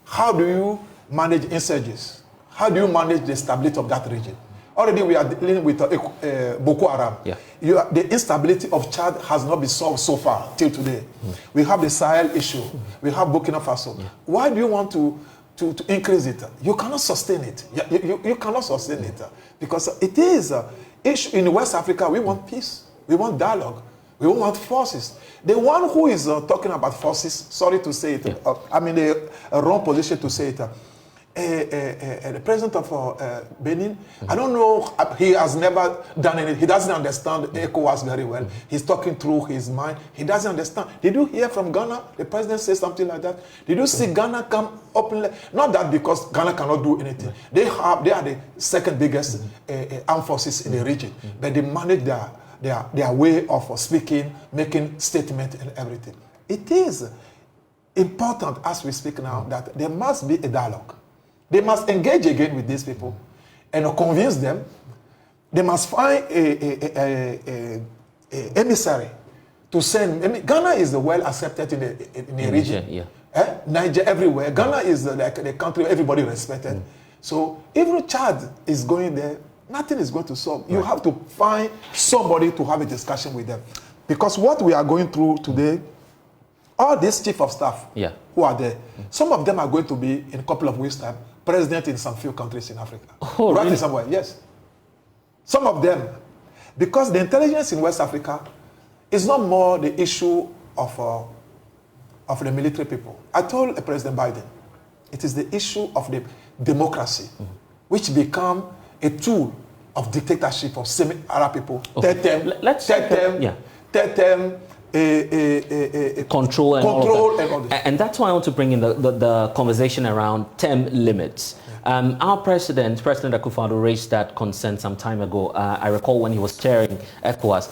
How do you manage insurgents? How do you manage the stability of that region? Already we are dealing with Boko Haram. Yeah. The instability of Chad has not been solved so far till today. We have the Sahel issue. We have Burkina Faso. Why do you want to increase it? You cannot sustain it. You cannot sustain it because it is issue in West Africa. We want peace. We want dialogue. We don't want forces. The one who is talking about forces, sorry to say it, I'm in a wrong position to say it. The president of Benin, I don't know, he has never done anything. He doesn't understand ECOWAS very well. He's talking through his mind. He doesn't understand. Did you hear from Ghana? The president said something like that. Did you see Ghana come openly? Not that because Ghana cannot do anything. They are the second biggest armed forces in the region, but they manage their way of speaking, making statements and everything. It is important as we speak now that there must be a dialogue. They must engage again with these people and convince them. They must find a emissary to send. Ghana is well accepted in the region. Niger, Niger everywhere. Ghana is like the country everybody respected. So if Chad is going there, nothing is going to solve. You have to find somebody to have a discussion with them. Because what we are going through today, all these chief of staff who are there, some of them are going to be in a couple of weeks' time president in some few countries in Africa. Oh, right, really? Somewhere, yes. Some of them. Because the intelligence in West Africa is not more the issue of the military people. I told President Biden, it is the issue of the democracy, which become a tool of dictatorship of semi-Arab people. Okay. Third term, control and all that. And that's why I want to bring in the conversation around term limits. Our President Akufo-Addo raised that concern some time ago. I recall when he was chairing ECOWAS,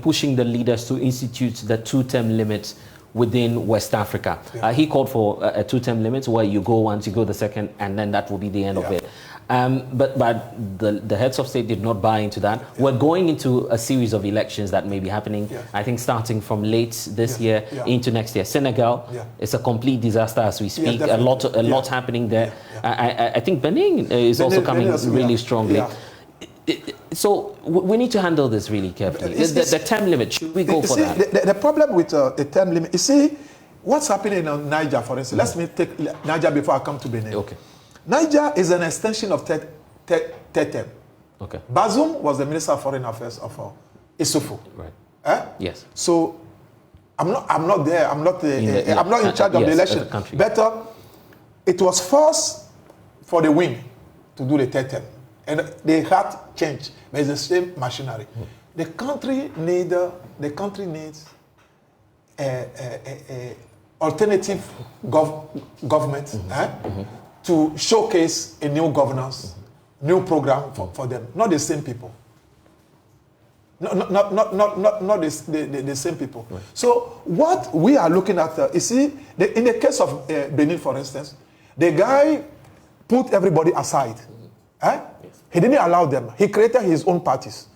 pushing the leaders to institute the 2-term limit within West Africa. He called for a 2-term limit where you go once, you go the second, and then that will be the end of it. But the heads of state did not buy into that. We're going into a series of elections that may be happening, I think, starting from late this year into next year. Senegal is a complete disaster as we speak. A lot happening there. I think Benin is also coming really strongly. So we need to handle this really carefully. The term limit, should we go for that? The problem with the term limit, you see, what's happening in Niger, for instance. Let me take Niger before I come to Benin. Okay. Niger is an extension of third term. Okay. Bazoum was the Minister of Foreign Affairs of Issoufou. Right. Yes. So I'm not there. I'm not in charge of the election. But it was forced for the win to do the third term, and they had change, but it's the same machinery. The country needs a alternative government to showcase a new governance, new program for them, not the same people. Not the same people. Right. So what we are looking at, you see, in the case of Benin, for instance, the guy put everybody aside. Yes. He didn't allow them. He created his own parties.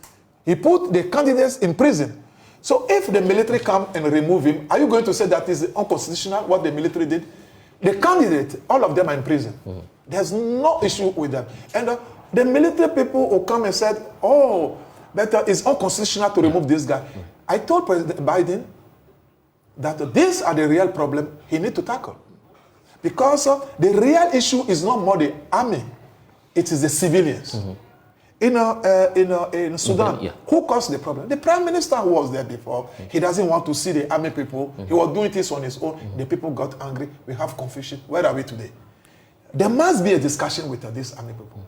He put the candidates in prison. So if the military come and remove him, are you going to say that is unconstitutional, what the military did? The candidate, all of them are in prison. There's no issue with them. And the military people who come and said, oh, but it's unconstitutional to remove this guy. I told President Biden that these are the real problem he needs to tackle. Because the real issue is not more the army, it is the civilians. In Sudan, who caused the problem? The prime minister who was there before. He doesn't want to see the army people. He was doing this on his own. The people got angry. We have confusion. Where are we today? There must be a discussion with these army people.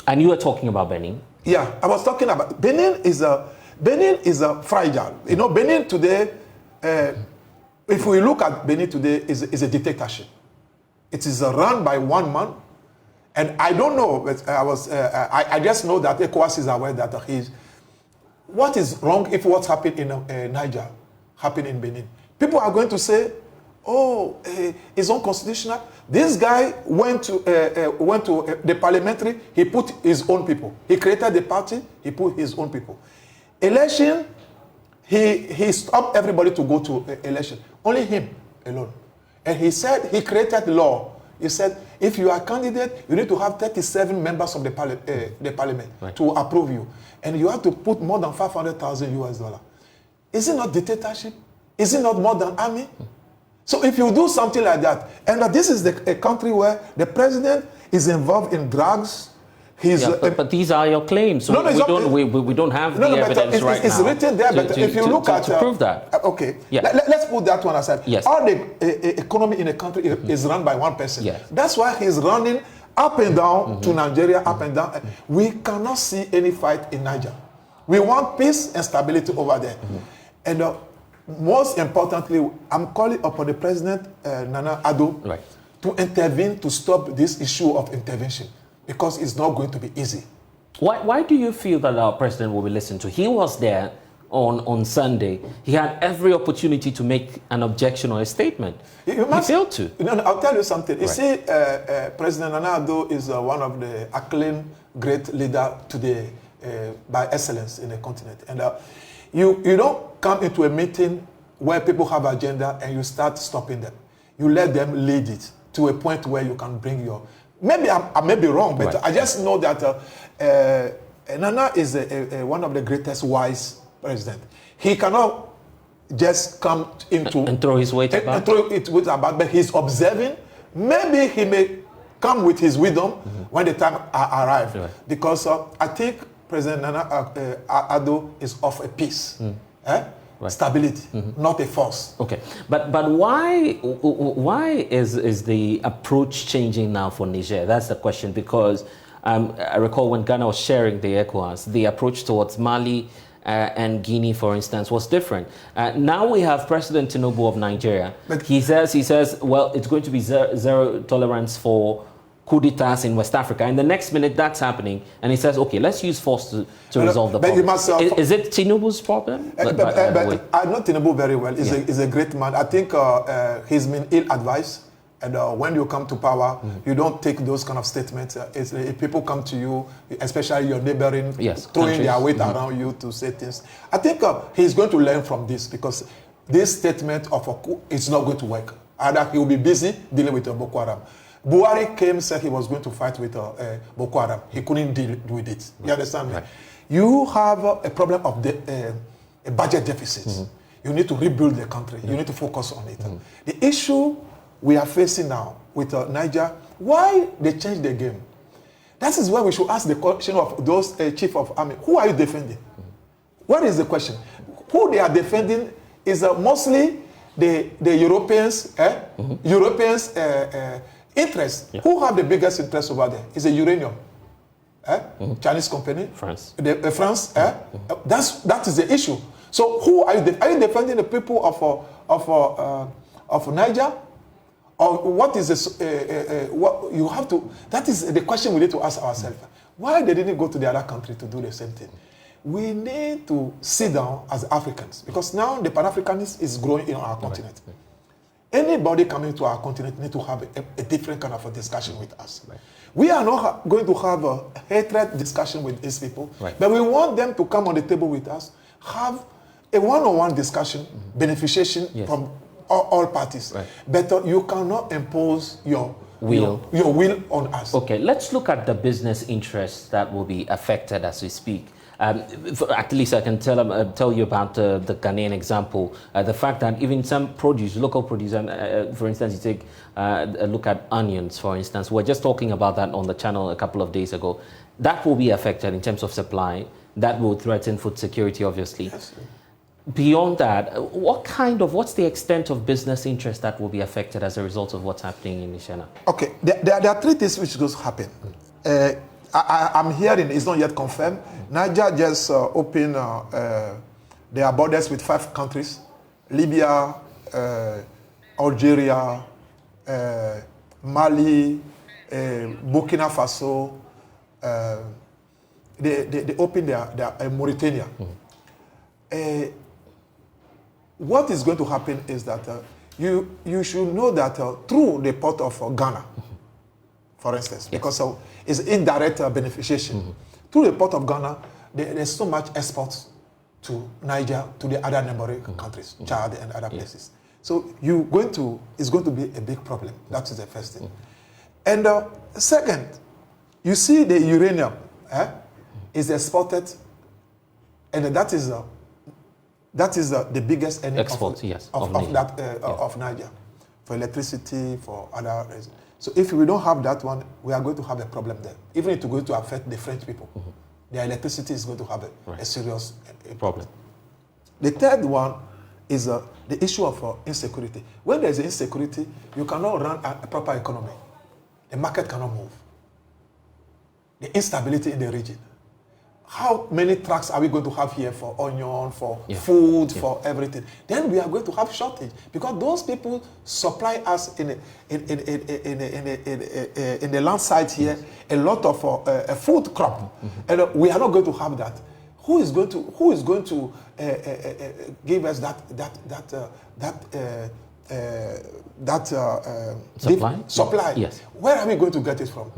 And you were talking about Benin? Yeah, I was talking about Benin is a fragile. You know, Benin today, if we look at Benin today, is a dictatorship. It is run by one man. And I don't know, but I just know that ECOWAS is aware that what is wrong if what's happened in Niger happened in Benin? People are going to say, oh, it's unconstitutional. This guy went to the parliamentary, he put his own people. He created the party, he put his own people. Election, he stopped everybody to go to election. Only him alone. And he said, he created law. He said, if you are a candidate, you need to have 37 members of the parliament to approve you. And you have to put more than $500,000 US. Is it not dictatorship? Is it not more than army? So if you do something like that, and this is a country where the president is involved in drugs, but these are your claims. So we don't have the evidence right now. It's written there, but if you look at to prove that. Okay, let's put that one aside. Yes. All the economy in a country is run by one person. Yes. That's why he's running up and down to Nigeria, up and down. We cannot see any fight in Niger. We want peace and stability over there. And most importantly, I'm calling upon the President Nana Addo to intervene to stop this issue of intervention. Because it's not going to be easy. Why do you feel that our president will be listened to? He was there on Sunday. He had every opportunity to make an objection or a statement. He failed to. I'll tell you something. You see, President Nana Addo is one of the acclaimed great leader today by excellence in the continent. And you don't come into a meeting where people have agenda and you start stopping them. You let them lead it to a point where you can bring your... Maybe I may be wrong, but I just know that Nana is one of the greatest wise president. He cannot just come into... And throw his weight about. And throw it weight about, but he's observing. Maybe he may come with his wisdom when the time arrives. Because I think President Nana Addo is of a peace. Stability, not a force. Okay, but why is the approach changing now for Niger? That's the question, because I recall when Ghana was sharing the ECOWAS, the approach towards Mali and Guinea, for instance, was different. Now we have President Tinubu of Nigeria. But he says, well, it's going to be zero tolerance for coup d'etats in West Africa. And the next minute that's happening, and he says, okay, let's use force to resolve the problem. Is it Tinubu's problem? But I know Tinubu very well. He's a great man. I think he's been ill-advised. And when you come to power, you don't take those kind of statements. If people come to you, especially your neighboring, throwing their weight around you to say things. I think he's going to learn from this, because this statement of a coup is not going to work. Either he will be busy dealing with Boko Haram. Buhari came, said he was going to fight with Boko Haram. He couldn't deal with it. You understand me? You have a problem of a budget deficit. You need to rebuild the country. You need to focus on it. The issue we are facing now with Niger, why they changed the game? That is where we should ask the question of those chief of army. Who are you defending? What is the question? Who they are defending is mostly the Europeans, Europeans' interest. Yeah. Who have the biggest interest over there? Is the uranium. Chinese company, France. France. That is the issue. So who are you? Are you defending the people of Niger, or what is this? What you have to? That is the question we need to ask ourselves. Why they didn't go to the other country to do the same thing? We need to sit down as Africans, because now the Pan-Africanism is growing in our continent. Right. Anybody coming to our continent need to have a different kind of a discussion with us. Right. We are not going to have a hatred discussion with these people, but we want them to come on the table with us, have a one-on-one discussion, beneficiation from all parties. Right. But you cannot impose your will on us. Okay, let's look at the business interests that will be affected as we speak. At least I can tell you about the Ghanaian example. The fact that even some produce, local produce, and for instance, you take a look at onions, for instance. We're just talking about that on the channel a couple of days ago. That will be affected in terms of supply. That will threaten food security, obviously. Yes. Beyond that, what's the extent of business interest that will be affected as a result of what's happening in Niger? Okay, there are three things which will happen. I'm hearing, it's not yet confirmed, Niger just opened their borders with 5 countries: Libya, Algeria, Mali, Burkina Faso. They opened their Mauritania. What is going to happen is that you should know that through the port of Ghana, for instance, because it's indirect beneficiation. Through the port of Ghana, there's so much exports to Niger, to the other neighboring countries, Chad and other places. So it's going to be a big problem. That is the first thing. And second, you see the uranium is exported, and that is the biggest enemy of Niger, for electricity, for other reasons. So if we don't have that one, we are going to have a problem there. Even if it's going to affect the French people, their electricity is going to have a serious problem. The third one is the issue of insecurity. When there's insecurity, you cannot run a proper economy. The market cannot move. The instability in the region. How many trucks are we going to have here for onion, for food, for everything? Then we are going to have shortage, because those people supply us in the land side here a lot of a food crop, and we are not going to have that. Who is going to give us supply? Yes. Where are we going to get it from?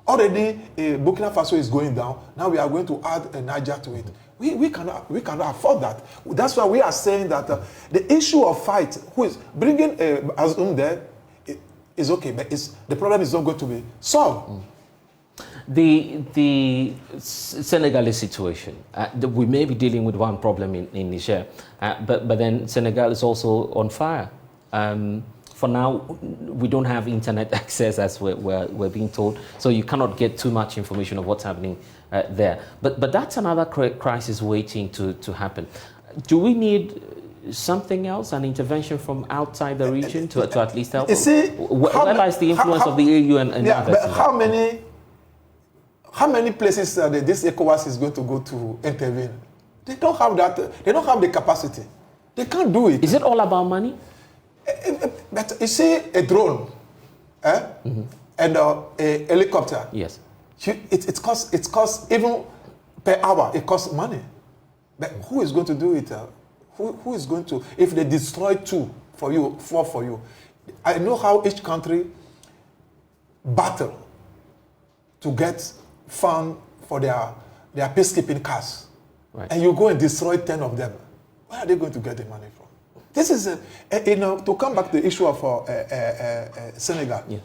Already, Burkina Faso is going down. Now we are going to add a Niger to it. We cannot afford that. That's why we are saying that the issue of fight, who is bringing Azum there, is okay, but the problem is not going to be solved. The Senegalese situation, we may be dealing with one problem in Niger, but then Senegal is also on fire. For now, we don't have internet access, as we're being told, so you cannot get too much information of what's happening there. But that's another crisis waiting to happen. Do we need something else, an intervention from outside the region to at least help? You see, where lies the influence of the EU and others? But how many places this ECOWAS is going to go to intervene? They don't have that. They don't have the capacity. They can't do it. Is it all about money? But you see, a drone and a helicopter. Yes. It costs even per hour. It costs money. But who is going to do it? Who is going to? If they destroy 2 for you, 4 for you, I know how each country battle to get fund for their peacekeeping cars, and you go and destroy 10 of them. Where are they going to get the money from? This is, to come back to the issue of Senegal. Yeah.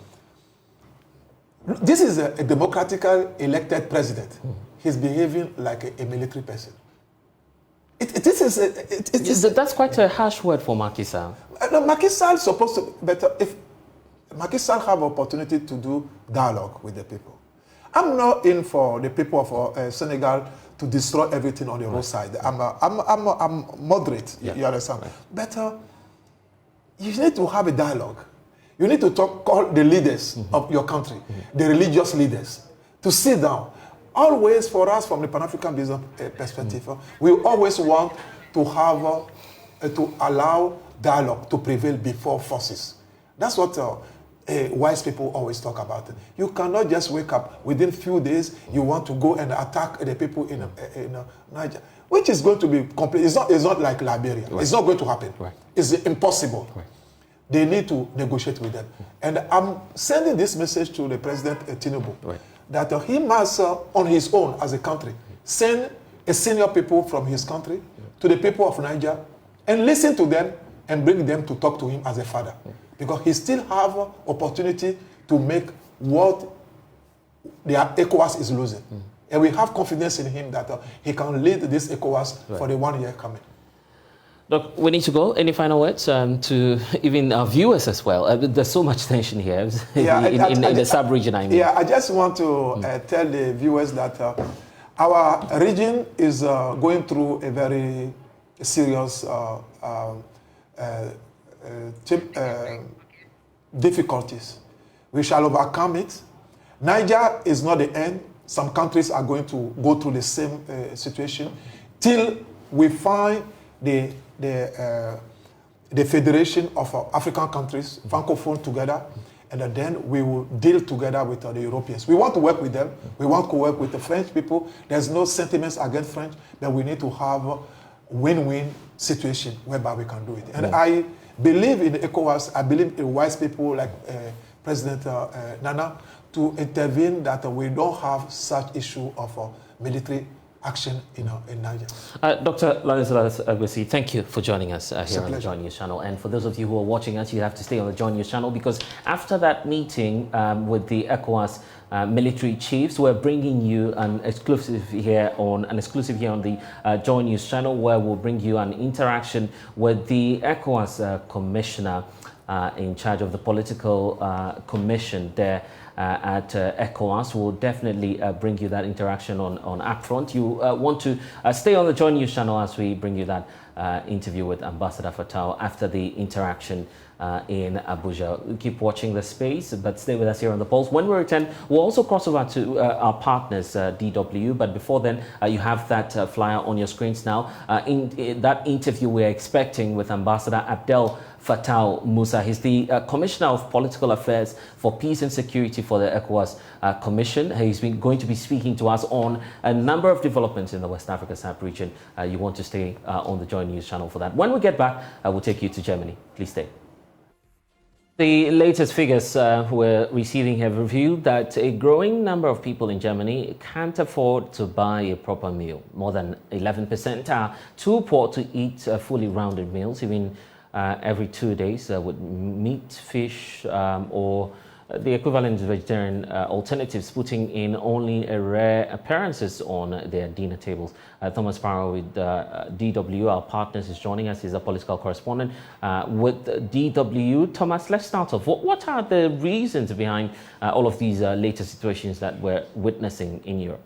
This is a democratically elected president. He's behaving like a military person. That's quite a harsh word for Macky Sall. Macky Sall is supposed to, but if Macky Sall have opportunity to do dialogue with the people. I'm not in for the people of Senegal to destroy everything on the roadside. I'm moderate, you understand? Right. But you need to have a dialogue. You need to call the leaders of your country, the religious leaders, to sit down. Always for us, from the Pan-African business perspective, we always want to have, to allow dialogue to prevail before forces. That's what wise people always talk about. You cannot just wake up within few days, you want to go and attack the people in Niger, which is going to be complete. It's not like Liberia. Right. It's not going to happen. Right. It's impossible. Right. They need to negotiate with them. And I'm sending this message to the President Tinubu, that he must, on his own as a country, send a senior people from his country to the people of Niger and listen to them and bring them to talk to him as a father. Because he still have opportunity to make what the ECOWAS is losing. And we have confidence in him that he can lead this ECOWAS for the 1 year coming. Look, we need to go. Any final words to even our viewers as well? There's so much tension here in the sub-region, I mean. Yeah, I just want to tell the viewers that our region is going through a very serious difficulties. We shall overcome it. Niger is not the end. Some countries are going to go through the same situation till we find the federation of African countries, Francophone, together, and then we will deal together with the Europeans. We want to work with them. We want to work with the French people. There's no sentiments against French, but we need to have a win-win situation whereby we can do it. And I believe in ECOWAS. I believe in wise people like President Nana to intervene, that we don't have such issue of military action in Niger. Dr. Ladislas Agwesi, thank you for joining us here on the Joy News channel. And for those of you who are watching us, you have to stay on the Joy News channel, because after that meeting with the ECOWAS military chiefs, we're bringing you an exclusive here on the Joy News channel, where we'll bring you an interaction with the ECOWAS commissioner in charge of the political commission there at ECOWAS. We'll definitely bring you that interaction on Upfront. You want to stay on the Joy News channel as we bring you that interview with Ambassador Fattah after the interaction in Abuja. Keep watching the space, but stay with us here on The Pulse. When we return, we'll also cross over to our partners, DW. But before then, you have that flyer on your screens now. In that interview we're expecting with Ambassador Abdel Fattah Musa. He's the Commissioner of Political Affairs for Peace and Security for the ECOWAS Commission. He's going to be speaking to us on a number of developments in the West Africa sub-region. You want to stay on the Joy News channel for that. When we get back, we'll take you to Germany. Please stay. The latest figures we're receiving have revealed that a growing number of people in Germany can't afford to buy a proper meal. More than 11% are too poor to eat fully rounded meals, even every 2 days, with meat, fish, or the equivalent vegetarian alternatives, putting in only rare appearances on their dinner tables. Thomas Parrow with DW, our partners, is joining us. He's a political correspondent with DW. Thomas, let's start off. What are the reasons behind all of these latest situations that we're witnessing in Europe?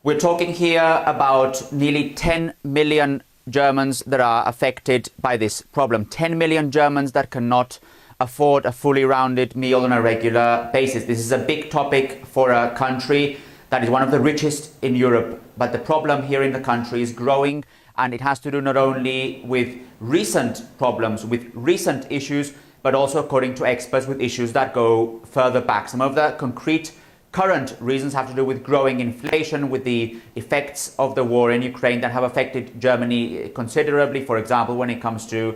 We're talking here about nearly 10 million Germans that are affected by this problem. 10 million Germans that cannot afford a fully rounded meal on a regular basis. This is a big topic for a country that is one of the richest in Europe. But the problem here in the country is growing, and it has to do not only with recent problems, with recent issues, but also, according to experts, with issues that go further back. Some of the concrete current reasons have to do with growing inflation, with the effects of the war in Ukraine that have affected Germany considerably, for example, when it comes to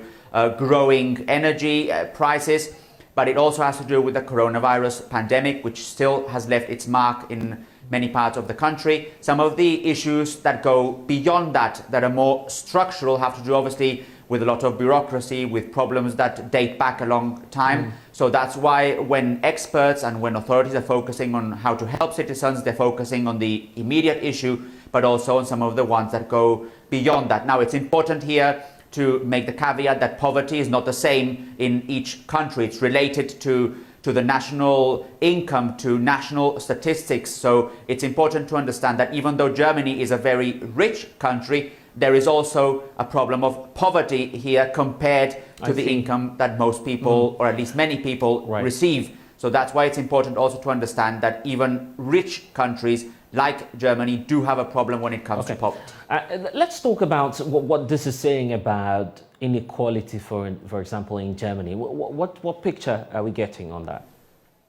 growing energy prices. But it also has to do with the coronavirus pandemic, which still has left its mark in many parts of the country. Some of the issues that go beyond that are more structural, have to do obviously with a lot of bureaucracy, with problems that date back a long time. So that's why when experts and when authorities are focusing on how to help citizens, they're focusing on the immediate issue, but also on some of the ones that go beyond that. Now, it's important here to make the caveat that poverty is not the same in each country. It's related to to the national income, to national statistics. So it's important to understand that even though Germany is a very rich country, there is also a problem of poverty here compared to the income that most people, or at least many people, receive. So that's why it's important also to understand that even rich countries like Germany do have a problem when it comes to poverty. Let's talk about what this is saying about inequality, for example, in Germany. What picture are we getting on that?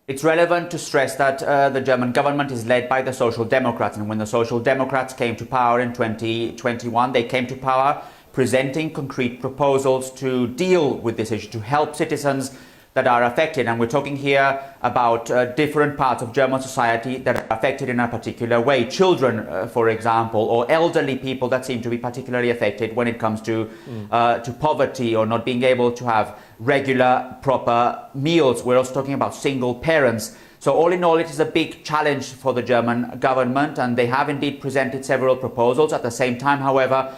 It's relevant to stress that the German government is led by the Social Democrats, and when the Social Democrats came to power in 2021, they came to power presenting concrete proposals to deal with this issue, to help citizens that are affected. And we're talking here about different parts of German society that are affected in a particular way. Children, for example, or elderly people that seem to be particularly affected when it comes to poverty or not being able to have regular, proper meals. We're also talking about single parents. So all in all, it is a big challenge for the German government, and they have indeed presented several proposals. At the same time, however,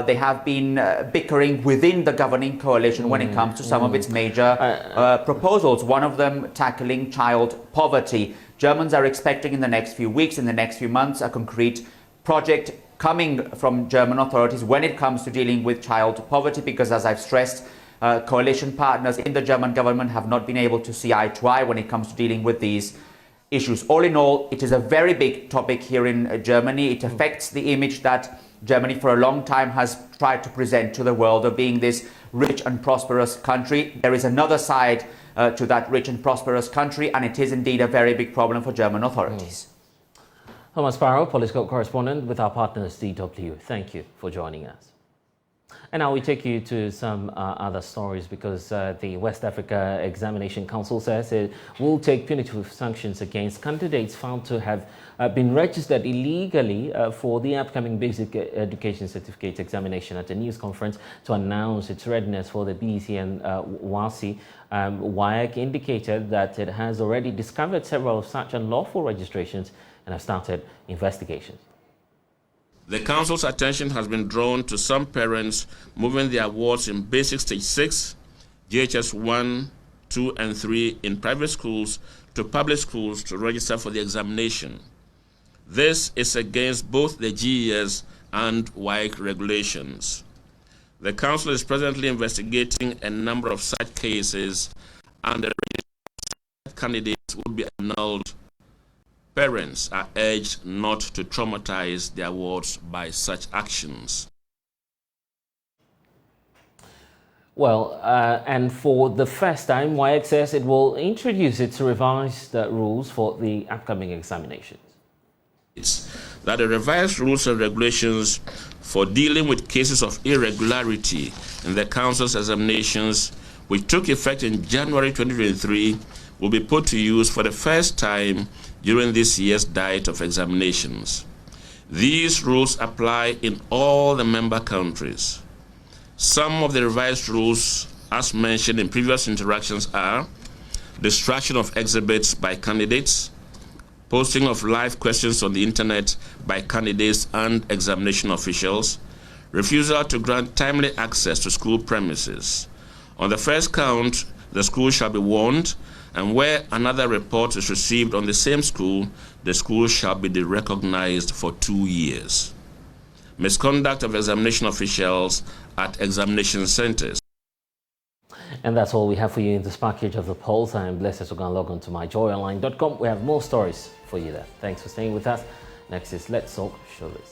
they have been bickering within the governing coalition when it comes to some of its major proposals, one of them tackling child poverty. Germans are expecting in the next few weeks, in the next few months, a concrete project coming from German authorities when it comes to dealing with child poverty, because as I've stressed, coalition partners in the German government have not been able to see eye to eye when it comes to dealing with these issues. All in all, it is a very big topic here in Germany. It affects the image that Germany for a long time has tried to present to the world of being this rich and prosperous country. There is another side to that rich and prosperous country, and it is indeed a very big problem for German authorities. Thomas Barrow, political correspondent with our partners DW. Thank you for joining us. And now we take you to some other stories, because the West Africa Examination Council says it will take punitive sanctions against candidates found to have been registered illegally for the upcoming Basic Education Certificate examination. At a news conference to announce its readiness for the BEC and WASI, WAEC indicated that it has already discovered several of such unlawful registrations and have started investigations. The Council's attention has been drawn to some parents moving their wards in Basic Stage 6, GHS 1, 2, and 3 in private schools to public schools to register for the examination. This is against both the GES and WAEC regulations. The Council is presently investigating a number of such cases, and the candidates will be annulled. Parents are urged not to traumatize their wards by such actions. Well, and for the first time, WAEC says it will introduce its revised rules for the upcoming examinations. It's that the revised rules and regulations for dealing with cases of irregularity in the Council's examinations, which took effect in January 2023, will be put to use for the first time during this year's diet of examinations. These rules apply in all the member countries. Some of the revised rules, as mentioned in previous interactions, are destruction of exhibits by candidates, posting of live questions on the internet by candidates and examination officials, refusal to grant timely access to school premises. On the first count, the school shall be warned, and where another report is received on the same school, the school shall be derecognized for 2 years. Misconduct of examination officials at examination centers. And that's all we have for you in this package of the polls. I'm blessed to go and log on to myjoyonline.com. We have more stories for you there. Thanks for staying with us. Next is Let's Talk Showbiz.